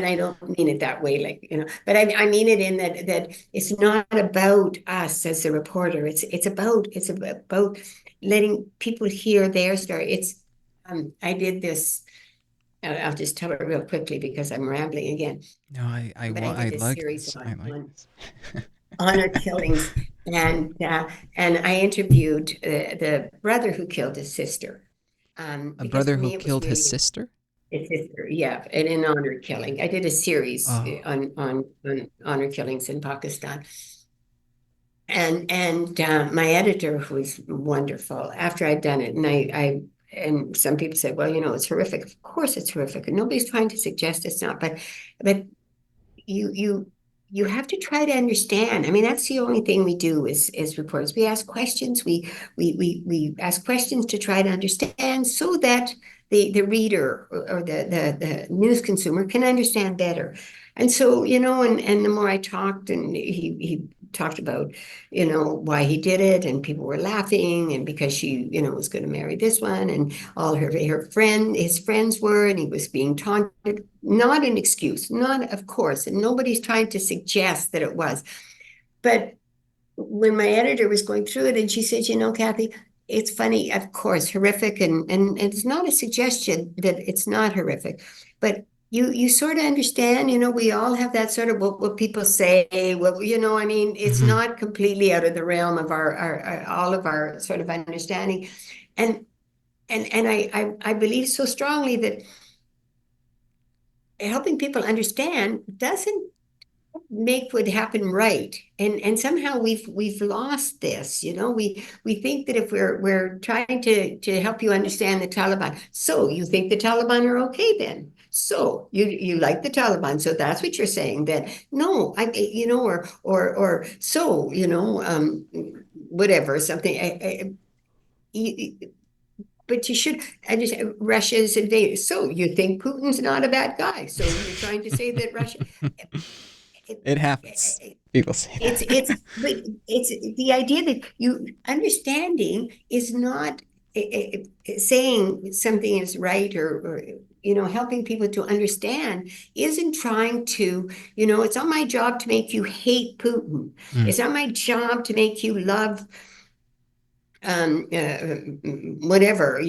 I don't mean it that way, like, but I mean it in that it's not about us as a reporter. It's about letting people hear their story. I did this. I'll just tell it real quickly because I'm rambling again. No, But I did I this like series this. I on like on this. honor killings, and I interviewed the brother who killed his sister. A Because brother for who me it was killed his really sister? his sister, yeah, and in honor killing. I did a series Oh, on honor killings in Pakistan. And my editor, who was wonderful, after I'd done it, and some people said, well, it's horrific. Of course, it's horrific, and nobody's trying to suggest it's not. But you you you have to try to understand. I mean, that's the only thing we do as reporters. We ask questions. We ask questions to try to understand, so that the reader or the news consumer can understand better. And so, and the more I talked, and he talked about, why he did it, and people were laughing, and because she, was going to marry this one, and all his friends were, and he was being taunted. Not an excuse, not, of course, and nobody's trying to suggest that it was. But when my editor was going through it, and she said, Kathy, it's funny, of course, horrific, and it's not a suggestion that it's not horrific, but you sort of understand, we all have that sort of what people say. Well, it's hmm. not completely out of the realm of our all of our sort of understanding. And I believe so strongly that helping people understand doesn't make what happened right. And somehow we've lost this. We think that if we're trying to help you understand the Taliban, so you think the Taliban are okay then. So you like the Taliban, so that's what you're saying. Then no, or so whatever, something. But you should understand Russia's invaded. So you think Putin's not a bad guy. So you're trying to say that Russia. It, It happens. it, People say it's that. but it's the idea that you understanding is not saying something is right, or helping people to understand isn't trying to, it's not my job to make you hate Putin. Mm. It's not my job to make you love whatever.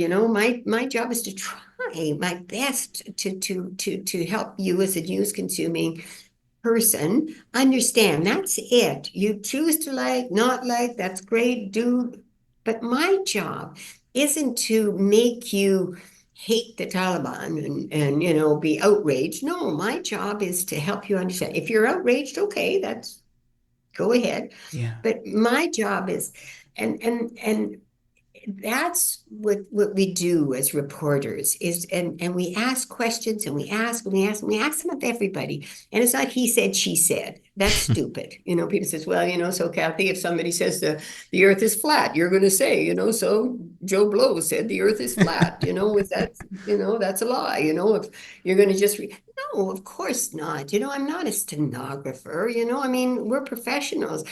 My job is to try try my best to help you as a news consuming person understand. That's it. You choose to like, not like, that's great, do. But my job isn't to make you hate the Taliban and be outraged. No, my job is to help you understand. If you're outraged, okay, that's go ahead. Yeah. But my job is, and that's what we do as reporters is, and we ask questions, and we ask them of everybody. And it's not he said, she said. That's stupid. People says, well, so Kathy, if somebody says the earth is flat, you're going to say, so Joe Blow said the earth is flat. With that, that's a lie. If you're going to just no, of course not. I'm not a stenographer. I mean, we're professionals.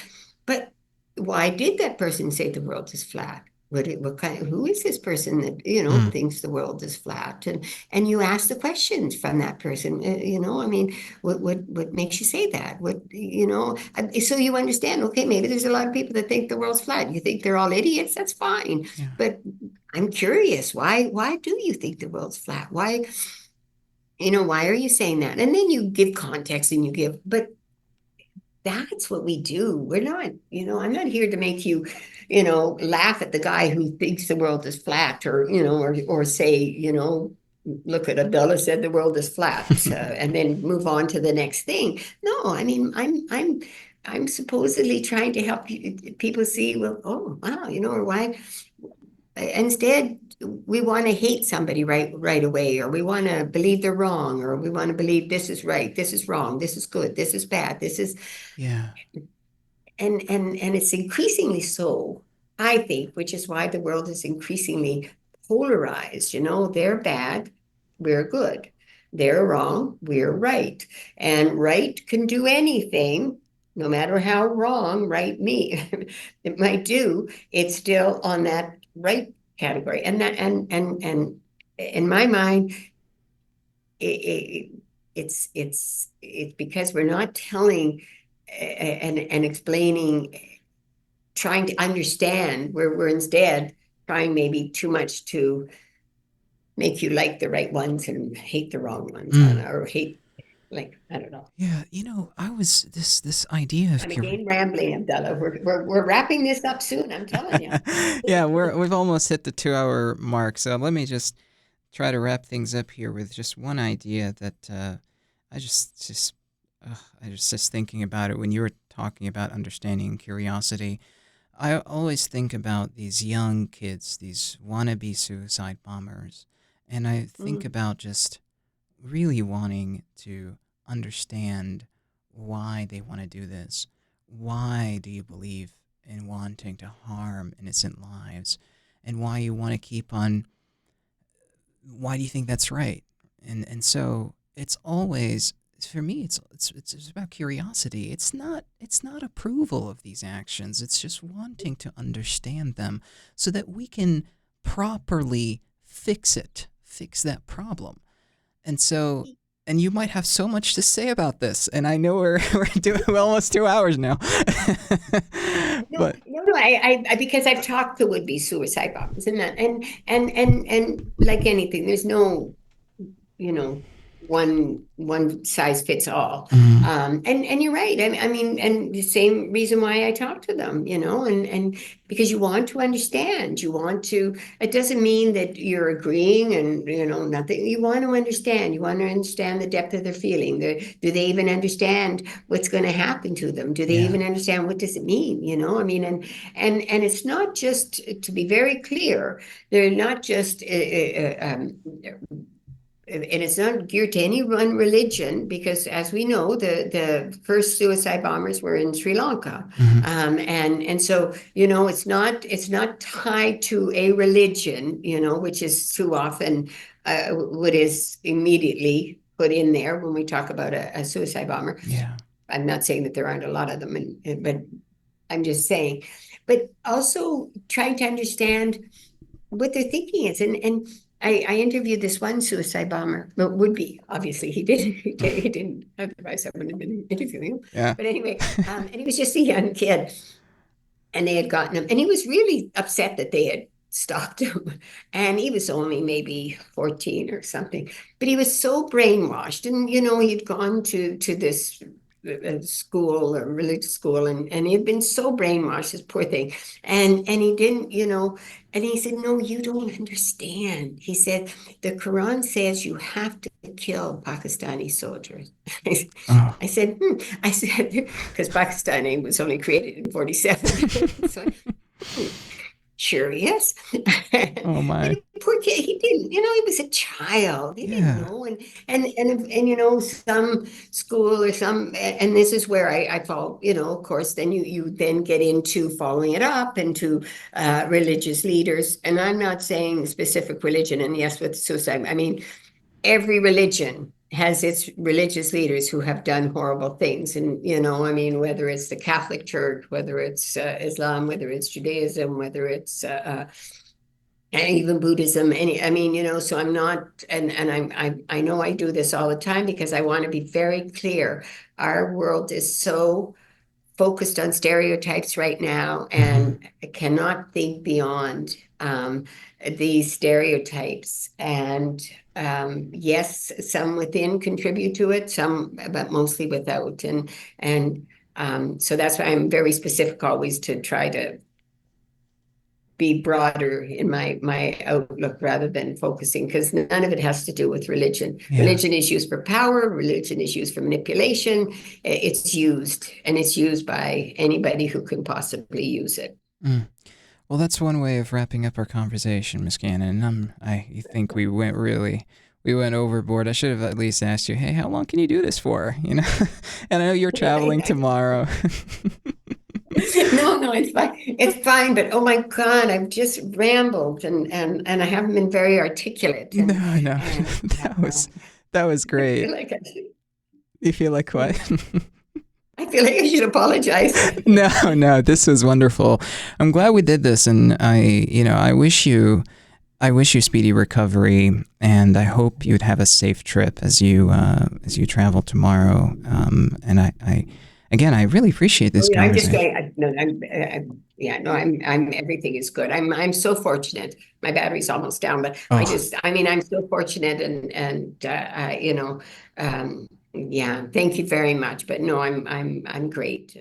But why did that person say the world is flat? What kind of, who is this person that Mm. thinks the world is flat? And you ask the questions from that person. I mean, what makes you say that? So you understand? Okay, maybe there's a lot of people that think the world's flat. You think they're all idiots? That's fine. Yeah. But I'm curious. Why do you think the world's flat? Why are you saying that? And then you give context and you give, but that's what we do. We're not, I'm not here to make you, laugh at the guy who thinks the world is flat, or say, look at Abdullah said the world is flat, and then move on to the next thing. No, I mean, I'm supposedly trying to help people see, well, oh, wow, or why. Instead, we want to hate somebody right away, or we want to believe they're wrong, or we want to believe this is right, this is wrong, this is good, this is bad, this is Yeah. and it's increasingly so, I think, which is why the world is increasingly polarized. They're bad, we're good. They're wrong, we're right. And right can do anything, no matter how wrong right it might do, it's still on that right category. And that and in my mind, it, it's because we're not telling and explaining, trying to understand, where we're instead trying maybe too much to make you like the right ones and hate the wrong ones, Mm. or hate, like, I don't know. Yeah. I was this idea of I'm again rambling, Abdullah. We're wrapping this up soon, I'm telling you. yeah, we've almost hit the 2 hour mark. So let me just try to wrap things up here with just one idea that I I just thinking about it when you were talking about understanding and curiosity. I always think about these young kids, these wannabe suicide bombers, and I think Mm. about just really wanting to understand why they want to do this. Why do you believe in wanting to harm innocent lives? And why you want to keep on, why do you think that's right? And so it's always, for me, it's about curiosity. It's not approval of these actions. It's just wanting to understand them so that we can properly fix that problem. And so, and you might have so much to say about this, and I know we're doing almost 2 hours now. No, But no, no. Because I've talked to would-be suicide bombers, and that, and like anything, there's no, you know, one size fits all. mm, And you're right. I mean, and the same reason why I talk to them, and because you want to understand, you want to. It doesn't mean that you're agreeing and nothing. You want to understand. You want to understand the depth of their feeling. Do they even understand what's going to happen to them? Do they yeah, even understand what does it mean? I mean, and it's not just, to be very clear, they're not just and it's not geared to any one religion, because, as we know, the first suicide bombers were in Sri Lanka, mm, and so it's not tied to a religion, which is too often what is immediately put in there when we talk about a suicide bomber. yeah, I'm not saying that there aren't a lot of them, but I'm just saying, but also trying to understand what their thinking is. And I interviewed this one suicide bomber, well, would be, obviously he didn't, otherwise I wouldn't have been interviewing him. yeah, But anyway, and he was just a young kid, and they had gotten him, and he was really upset that they had stopped him. And he was only maybe 14 or something. But he was so brainwashed. And, he'd gone to this school, a religious school, and he'd been so brainwashed, this poor thing. And he didn't, and he said, no, you don't understand. He said, the Quran says you have to kill Pakistani soldiers. Oh, I said, I said, because Pakistani was only created in 47. So, sure, yes. oh But my. poor kid, he didn't, he was a child. He didn't Yeah. know. And some school or and this is where I fall, of course, then you then get into following it up into religious leaders. And I'm not saying specific religion, and yes, with suicide, I mean, every religion has its religious leaders who have done horrible things. And, I mean, whether it's the Catholic Church, whether it's Islam, whether it's Judaism, whether it's and even Buddhism, I mean, so I'm not, and I know I do this all the time because I want to be very clear. Our world is so focused on stereotypes right now, Hmm. and I cannot think beyond these stereotypes. And yes, some within contribute to it, some, but mostly without. And so that's why I'm very specific always to try to be broader in my outlook rather than focusing, because none of it has to do with religion. Yeah. Religion is used for power. Religion is used for manipulation. It's used, and it's used by anybody who can possibly use it. Mm. Well, that's one way of wrapping up our conversation, Miss Gannon. I think we went overboard. I should have at least asked you, hey, how long can you do this for? And I know you're traveling tomorrow. No, it's fine. It's fine. But oh my God, I've just rambled, and I haven't been very articulate. And No, no, and that was I feel great. like You feel like what? I feel like I should apologize. No, no, this was wonderful. I'm glad we did this, and I wish you speedy recovery, and I hope you'd have a safe trip as you travel tomorrow. And again, I really appreciate this I'm just conversation. going. No, yeah, no, everything is good. I'm so fortunate. My battery's almost down, but Oh, I mean, I'm so fortunate, and yeah. Thank you very much. But no, I'm great.